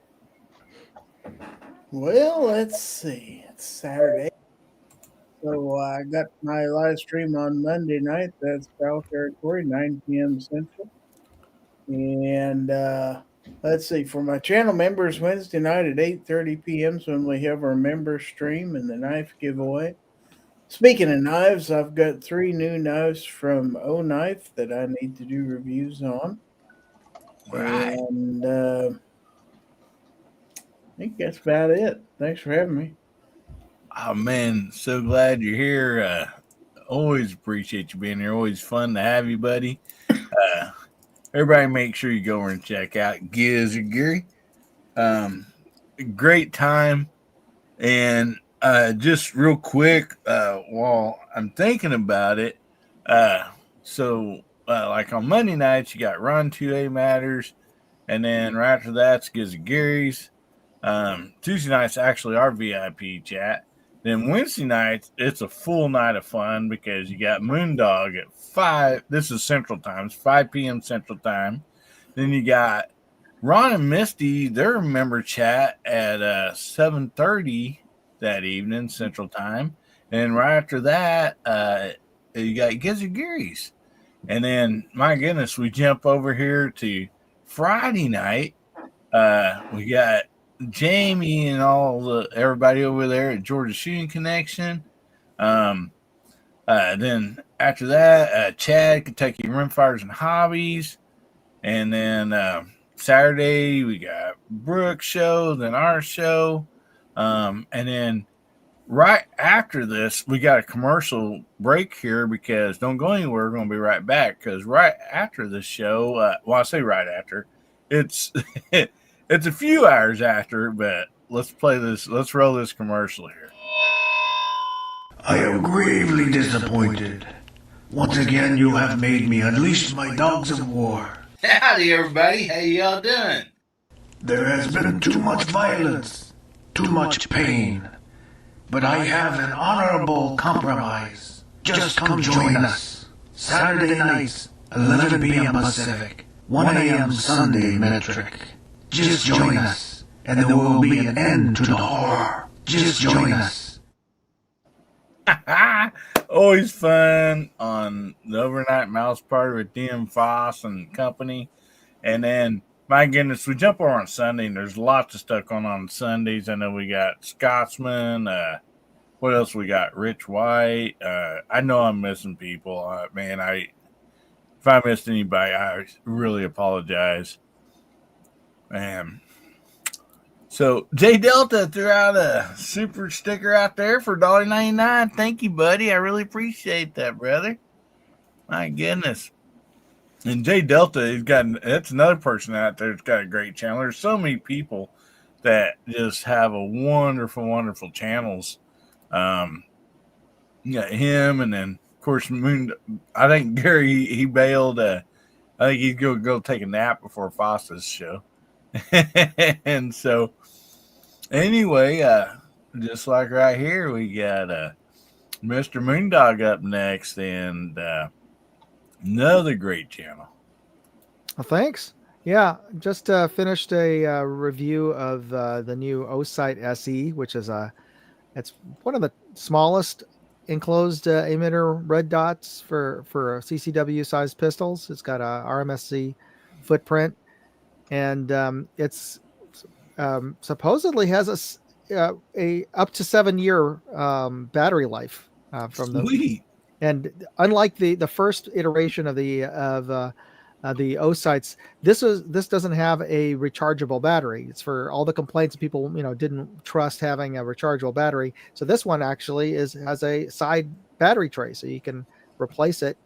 Well, let's see. It's Saturday. So I got my live stream on Monday night. That's South Territory, 9 p.m. Central. And let's see, for my channel members, Wednesday night at 8:30 p.m. is when we have our member stream and the knife giveaway. Speaking of knives, I've got 3 new knives from O Knife that I need to do reviews on. Right. And I think that's about it. Thanks for having me. Oh, man, so glad you're here. Always appreciate you being here. Always fun to have you, buddy. Everybody make sure you go over and check out Giz or Gary. Great time. And just real quick, while I'm thinking about it, like on Monday nights, you got Ron 2A Matters, and then right after that's Giz or Gary's. Tuesday nights actually our VIP chat. Then Wednesday nights, it's a full night of fun because you got Moondog at 5. This is Central Time. It's 5 p.m. Central Time. Then you got Ron and Misty, their member chat at 7:30 that evening Central Time. And right after that, you got Giz or Gary's. And then, my goodness, we jump over here to Friday night. We got Jamie and everybody over there at Georgia Shooting Connection. Then after that, Chad, Kentucky Rimfires and Hobbies. And then Saturday, we got Brooke's show, then our show. And then right after this, we got a commercial break here because don't go anywhere. We're going to be right back because right after this show, I say right after, it's it's a few hours after, but let's roll this commercial here. I am gravely disappointed. Once again, you have made me unleash my dogs of war. Howdy, everybody. How y'all doing? There has been too much violence, too much pain. But I have an honorable compromise. Just come join us. Saturday nights, 11 p.m. Pacific, 1 a.m. Sunday metric. Just join us, and there will be an end to the horror. Just join us. Always fun on the Overnight Mouse Party with DM Foss and company. And then, my goodness, we jump over on Sunday, and there's lots of stuff going on Sundays. I know we got Scotsman, What else we got? Rich White. I know I'm missing people. Man, if I missed anybody, I really apologize. So J Delta threw out a super sticker out there for $1.99. Thank you, buddy. I really appreciate that, brother. My goodness. And J Delta, that's another person out there that's got a great channel. There's so many people that just have a wonderful, wonderful channels. You got him, and then of course Moon. I think Gary he bailed. I think he's gonna go take a nap before Foster's show. And so, anyway, just like right here, we got Mr. Moondog up next, and another great channel. Well, thanks. Yeah, just finished a review of the new O-Sight SE, which is it's one of the smallest enclosed emitter red dots for CCW sized pistols. It's got a RMSC footprint, and it's supposedly has a up to 7-year battery life from Sweet. and unlike the first iteration of the O-Sights, this doesn't have a rechargeable battery. It's for all the complaints people didn't trust having a rechargeable battery. So this one actually has a side battery tray, so you can replace it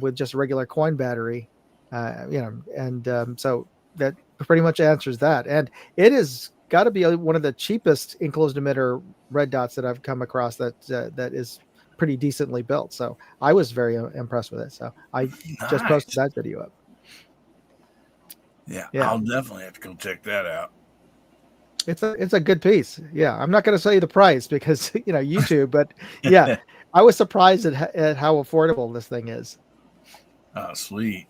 with just a regular coin battery. So that pretty much answers that. And it is got to be one of the cheapest enclosed emitter red dots that I've come across that is pretty decently built. So I was very impressed with it. So I just posted that video up. Yeah, I'll definitely have to go check that out. It's a good piece. Yeah, I'm not going to say the price because YouTube, but yeah, I was surprised at how affordable this thing is. Oh, sweet.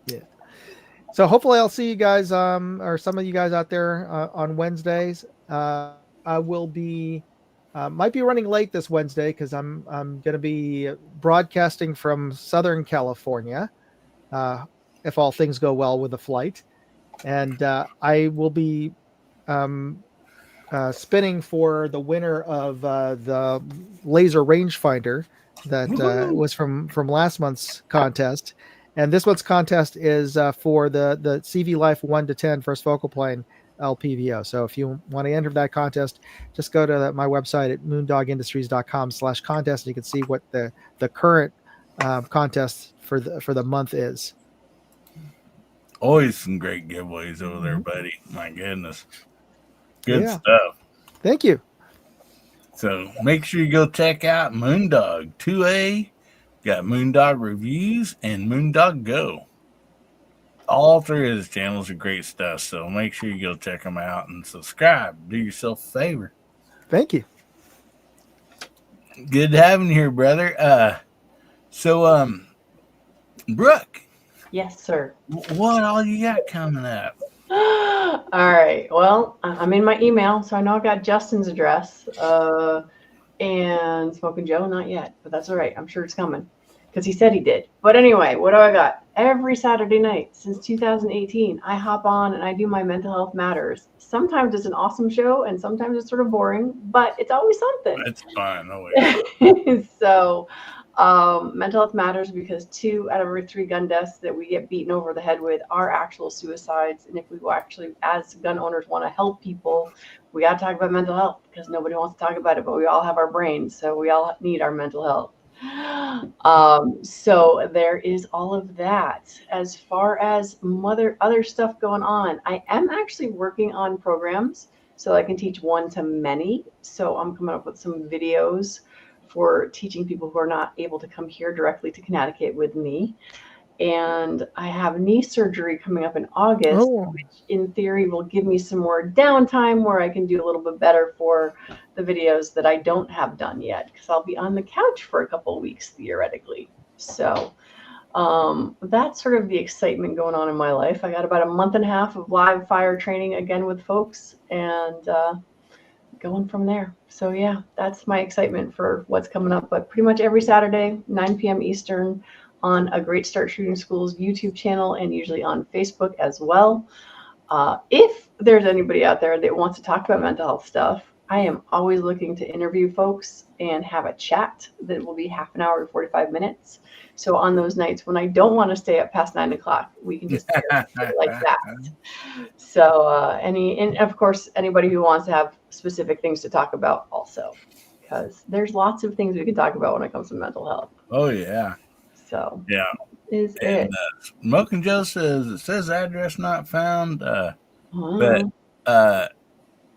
Yeah. So hopefully I'll see you guys, or some of you guys out there on Wednesdays. I will be. Might be running late this Wednesday because I'm going to be broadcasting from Southern California, if all things go well with the flight, and I will be spinning for the winner of the laser rangefinder that was from last month's contest, and this month's contest is for the CV Life 1 to 10 first focal plane LPVO. So if you want to enter that contest, just go to my website at moondogindustries.com/contest, and you can see what the current contest for the month is. Always some great giveaways over there, buddy. My goodness. Good stuff. Thank you. So make sure you go check out Moondog 2A. Got Moondog Reviews and Moondog Go. All three of his channels are great stuff, so make sure you go check them out and subscribe. Do yourself a favor. Thank you. Good having you here, brother. So, Brooke. Yes, sir. What all you got coming up? All right. Well, I'm in my email, so I know I got Justin's address. And Smoking Joe, not yet, but that's all right. I'm sure it's coming because he said he did. But anyway, what do I got? Every Saturday night since 2018, I hop on and I do my Mental Health Matters. Sometimes it's an awesome show and sometimes it's sort of boring, but it's always something. It's fun. So Mental Health Matters because 2 out of every 3 gun deaths that we get beaten over the head with are actual suicides. And if we actually, as gun owners, want to help people, we got to talk about mental health because nobody wants to talk about it, but we all have our brains. So we all need our mental health. So there is all of that. As far as other stuff going on, I am actually working on programs so I can teach one-to-many. So I'm coming up with some videos for teaching people who are not able to come here directly to Connecticut with me. And I have knee surgery coming up in August, which in theory will give me some more downtime where I can do a little bit better for the videos that I don't have done yet, because I'll be on the couch for a couple of weeks theoretically. So that's sort of the excitement going on in my life. I got about a month and a half of live fire training again with folks and going from there. So yeah, that's my excitement for what's coming up. But pretty much every Saturday, 9 p.m. Eastern, on a Great Start Shooting School's YouTube channel and usually on Facebook as well. If there's anybody out there that wants to talk about mental health stuff, I am always looking to interview folks and have a chat that will be half an hour to 45 minutes. So on those nights when I don't want to stay up past 9 o'clock, we can just like that. So and of course, anybody who wants to have specific things to talk about also, because there's lots of things we can talk about when it comes to mental health. Oh yeah. So Yeah. is And it. Smoking Joe says it says address not found. But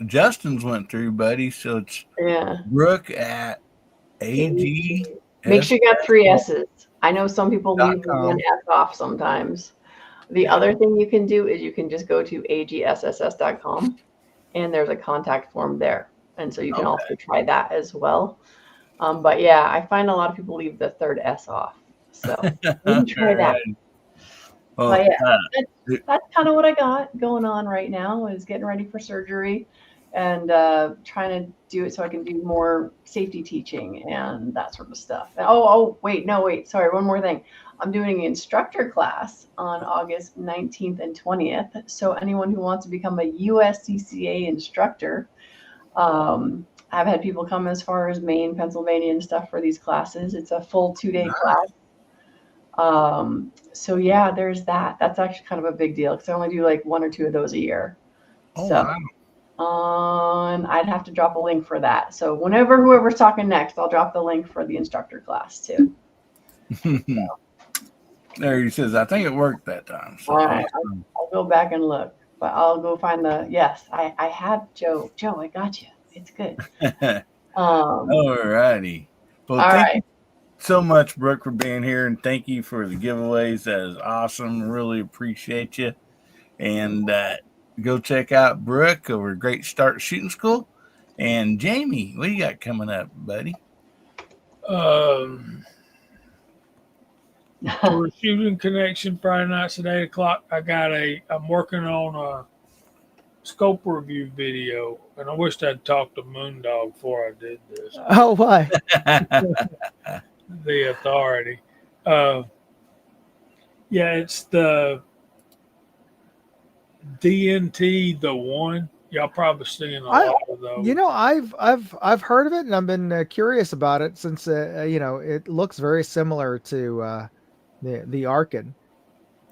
Justin's went through, buddy. So it's Brooke at AG. Make sure you got 3 S's. I know some people leave one S off sometimes. The other thing you can do is you can just go to agsss.com and there's a contact form there. And so you can also try that as well. But yeah, I find a lot of people leave the 3rd S off. So maybe try that. Well, but yeah, that's kind of what I got going on right now is getting ready for surgery and trying to do it so I can do more safety teaching and that sort of stuff. Wait, sorry, one more thing. I'm doing an instructor class on August 19th and 20th. So anyone who wants to become a USCCA instructor, I've had people come as far as Maine, Pennsylvania and stuff for these classes. It's a full 2-day class. So yeah, there's that. That's actually kind of a big deal because I only do like 1 or 2 of those a year. And I'd have to drop a link for that. So whoever's talking next, I'll drop the link for the instructor class too. There he says, I think it worked that time. So all right, I'll go back and look, but I'll go find I have Joe. Joe, I got you. It's good. All righty. Well, thank you so much, Brooke, for being here, and thank you for the giveaways. That is awesome. Really appreciate you. And go check out Brooke over Great Start Shooting School. And Jamie, what do you got coming up, buddy? For Shooting Connection Friday nights at 8 o'clock, I'm working on a scope review video, and I wished I'd talked to Moondog before I did this. Oh, why? The authority. Yeah, it's the DNT, the one. Y'all probably seen a lot of those. You know, I've heard of it, and I've been curious about it since it looks very similar to the Arkin,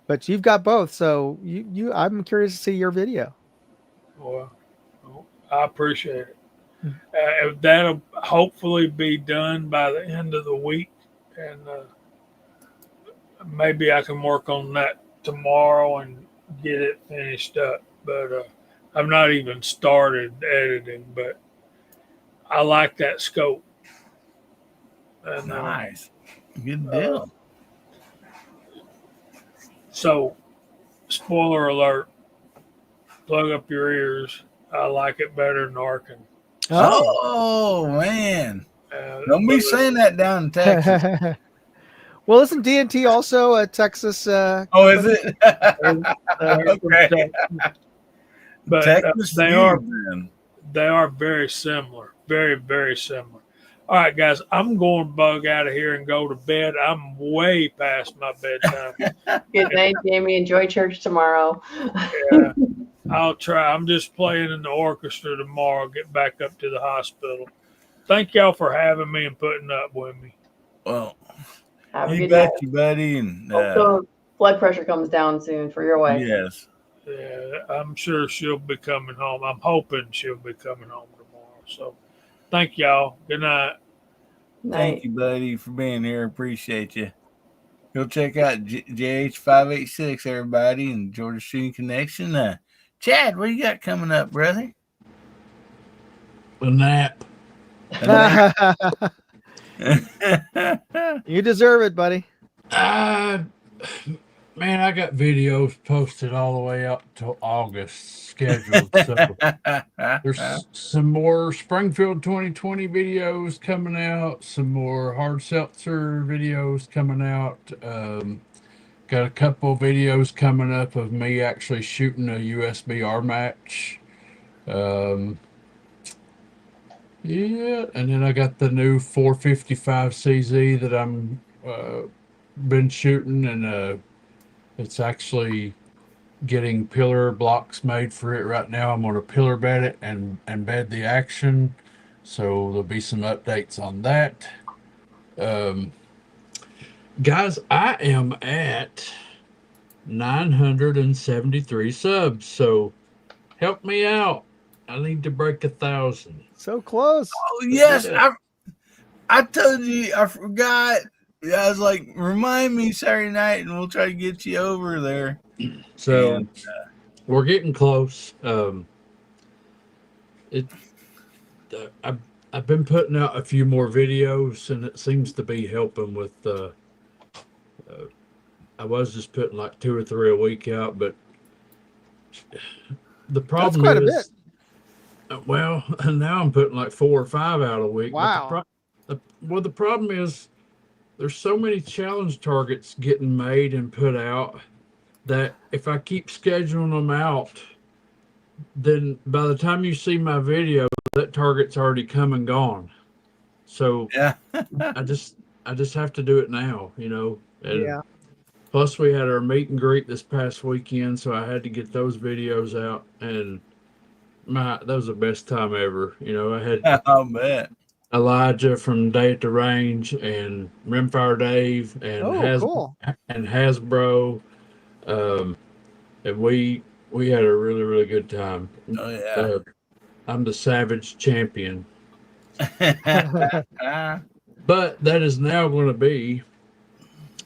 but you've got both, so I'm curious to see your video. Well, I appreciate it. That'll hopefully be done by the end of the week, and maybe I can work on that tomorrow and get it finished up. But I've not even started editing, but I like that scope. And, nice. Good deal. So, spoiler alert, plug up your ears. I like it better than Arkin. Oh man. Don't be saying that down in Texas. Well, isn't DNT also a Texas? Is it? Okay. But Texas they are very similar. Very, very similar. All right, guys, I'm going to bug out of here and go to bed. I'm way past my bedtime. Good night, Jamie. Enjoy church tomorrow. Yeah, I'll try. I'm just playing in the orchestra tomorrow. Get back up to the hospital. Thank y'all for having me and putting up with me. Well, you bet you, buddy. And also, blood pressure comes down soon for your wife. Yes. Yeah, I'm sure she'll be coming home. I'm hoping she'll be coming home tomorrow. So, thank y'all. Good night. Thank you, buddy, for being here. Appreciate you. Go check out JH586, everybody, and Georgia Shooting Connection. Chad, what you got coming up, brother? A nap. You deserve it, buddy. Man, I got videos posted all the way up till August scheduled. So there's some more Springfield 2020 videos coming out, some more hard seltzer videos coming out. Got a couple of videos coming up of me actually shooting a USBR match. Yeah, and then I got the new 455 CZ that I'm been shooting, and it's actually getting pillar blocks made for it right now. I'm going to pillar bed it and bed the action. So there'll be some updates on that. Guys, I am at 973 subs. So help me out. I need to break 1,000. So close. Oh yes, I told you I forgot. I was like, remind me Saturday night, and we'll try to get you over there. So And, we're getting close. I've been putting out a few more videos, and it seems to be helping with. I was just putting like 2 or 3 a week out, but the problem quite a is, well, now I'm putting like 4 or 5 out a week. Wow. But the problem is there's so many challenge targets getting made and put out that if I keep scheduling them out, then by the time you see my video, that target's already come and gone. So yeah. I just have to do it now, you know. And Yeah. plus we had our meet and greet this past weekend, so I had to get those videos out, and that was the best time ever. You know, I had I'll bet. Elijah from Day at the Range and Rimfire Dave and cool. and Hasbro. And we had a really, really good time. Oh yeah. I'm the Savage Champion. But that is now going to be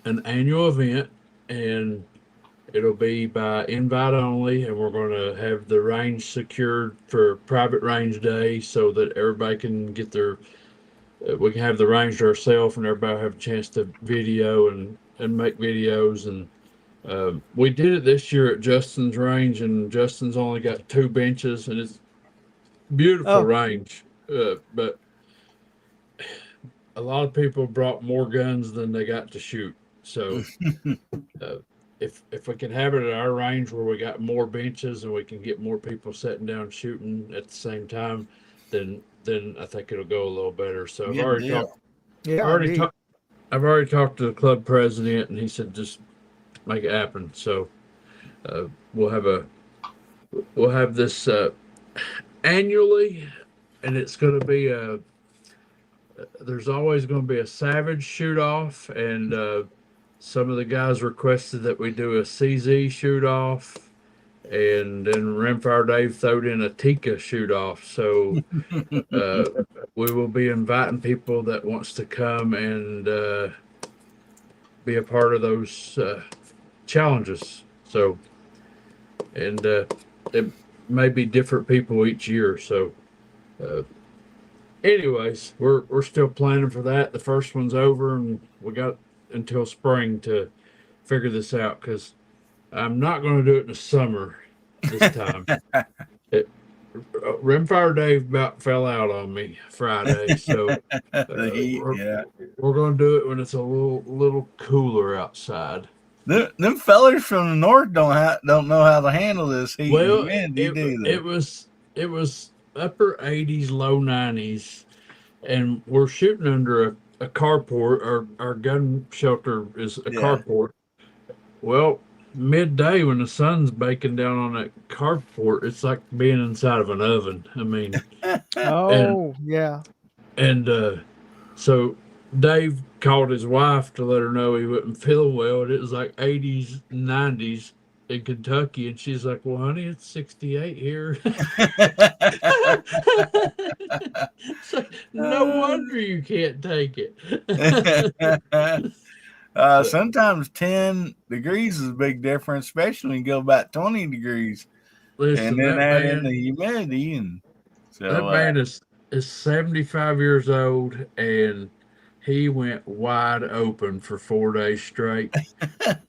an annual event, and it'll be by invite only, and we're going to have the range secured for private range day so that everybody can get their we can have the range to ourselves, and everybody will have a chance to video and make videos. And we did it this year at Justin's range, and Justin's only got 2 benches, and it's beautiful range. But a lot of people brought more guns than they got to shoot. So if we can have it at our range where we got more benches and we can get more people sitting down shooting at the same time, then I think it'll go a little better. So I've already talked. I've already talked to the club president, and he said just make it happen. So we'll have this annually, and it's going to be there's always going to be a Savage shoot off, and some of the guys requested that we do a CZ shoot off, and then Rimfire Dave throwed in a Tika shoot off. So we will be inviting people that wants to come and be a part of those challenges. So, and it may be different people each year. So, anyways, we're still planning for that. The first one's over, and we got until spring to figure this out, because I'm not going to do it in the summer this time. Rimfire Dave about fell out on me Friday, so we're going to do it when it's a little cooler outside. Them fellers from the north don't know how to handle this heat. Well, and humidity, it was upper 80s, low 90s, and we're shooting under a carport. Our gun shelter is a carport. Well, midday when the sun's baking down on that carport, it's like being inside of an oven. I mean, and so Dave called his wife to let her know he wasn't feeling well, and it was like 80s, 90s in Kentucky, and she's like, "Well, honey, it's 68 here." So, no wonder you can't take it. Sometimes 10 degrees is a big difference, especially when you go about 20 degrees. Listen, and then add in the humidity. And so, that man is 75 years old, and he went wide open for 4 days straight.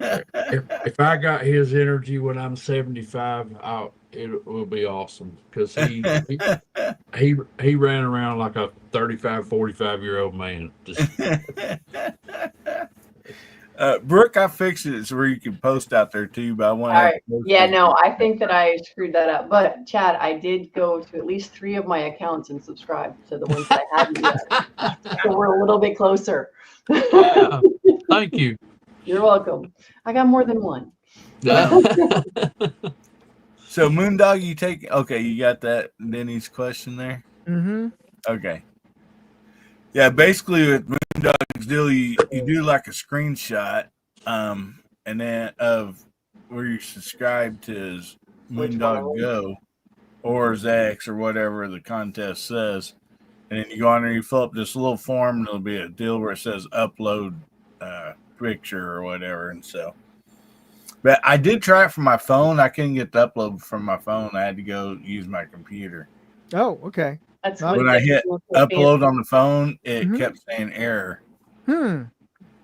If I got his energy when I'm 75, it will be awesome, because he ran around like a 35, 45-year-old man. Brooke, I fixed it so where you can post out there too, but I want to. Yeah, no, I think that I screwed that up. But Chad, I did go to at least 3 of my accounts and subscribe to the ones that I hadn't yet. So we're a little bit closer. Wow. Thank you. You're welcome. I got more than one. So Moondog, you take you got that Denny's question there? Mm-hmm. Okay. Yeah, basically with Moondog's deal, you do like a screenshot, and then of where you subscribe to his Which one of Moondog them? Go or his X or whatever the contest says. And then you go on there, you fill up this little form, and there'll be a deal where it says upload picture or whatever. And so, but I did try it from my phone. I couldn't get the upload from my phone. I had to go use my computer. Oh, okay. That's When I hit upload on the phone, it kept saying error. Okay.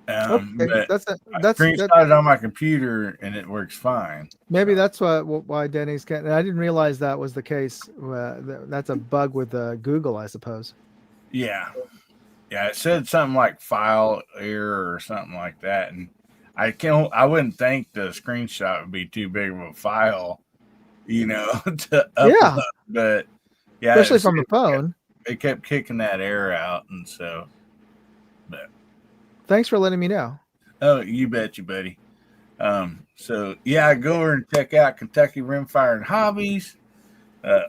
But That's screenshot it on my computer, and it works fine. maybe that's why Denny's can't. I didn't realize that was the case. That's a bug with Google, I suppose. Yeah, it said something like file error or something like that, and I wouldn't think the screenshot would be too big of a file, to upload. But yeah, especially from the phone. It kept kicking that error out, and so. But thanks for letting me know. Oh, you bet you, buddy. So yeah, go over and check out Kentucky Rimfire and Hobbies.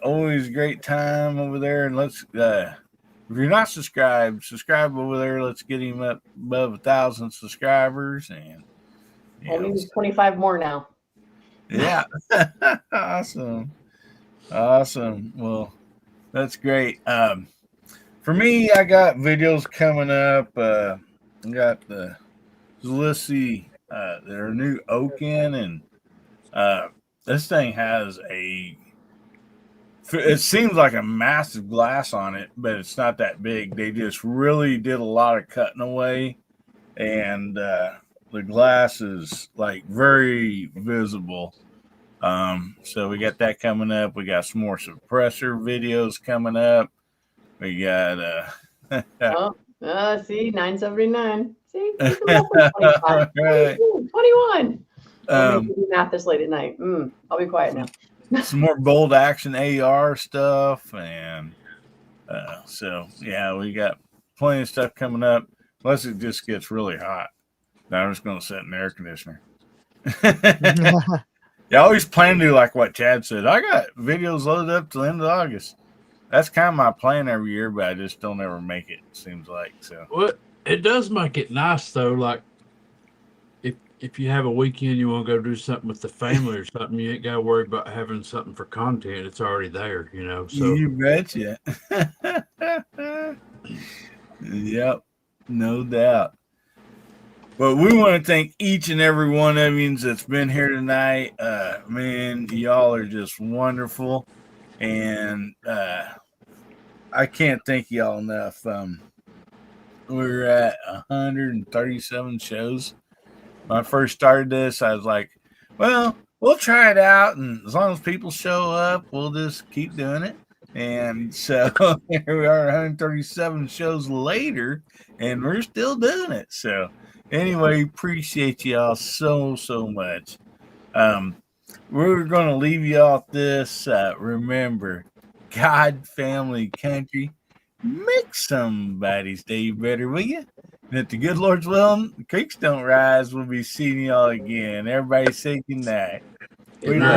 Always a great time over there, and let's. If you're not subscribed, subscribe over there. Let's get him up above 1,000 subscribers, and only 25 more now. Yeah, awesome. Well, that's great. For me, I got videos coming up. I got let's see, their new Oaken, and this thing has it seems like a massive glass on it, but it's not that big. They just really did a lot of cutting away, and the glass is like very visible. So we got that coming up. We got some more suppressor videos coming up. We got see, 979. See, 25. Right. 21. Do math this late at night. I'll be quiet now. Some more bold action AR stuff, and so yeah, we got plenty of stuff coming up. Unless it just gets really hot, now I'm just going to set an air conditioner. I always plan to do like what Chad said. I got videos loaded up till the end of August. That's kind of my plan every year, but I just don't ever make it. Seems like so. Well, it does make it nice though. Like if you have a weekend, you want to go do something with the family or something, you ain't got to worry about having something for content. It's already there, So you betcha. Yep, no doubt. But we want to thank each and every one of you that's been here tonight. Man, y'all are just wonderful, and I can't thank y'all enough. We're at 137 shows. When I first started this, I was like, well, we'll try it out, and as long as people show up, we'll just keep doing it. And so here we are 137 shows later, and we're still doing it. So anyway, appreciate y'all so much. We're going to leave y'all with this. Remember, God, family, country, make somebody's day better, will you? And if the good Lord's willing, the creeks don't rise, we'll be seeing y'all again. Everybody say good night. Good night.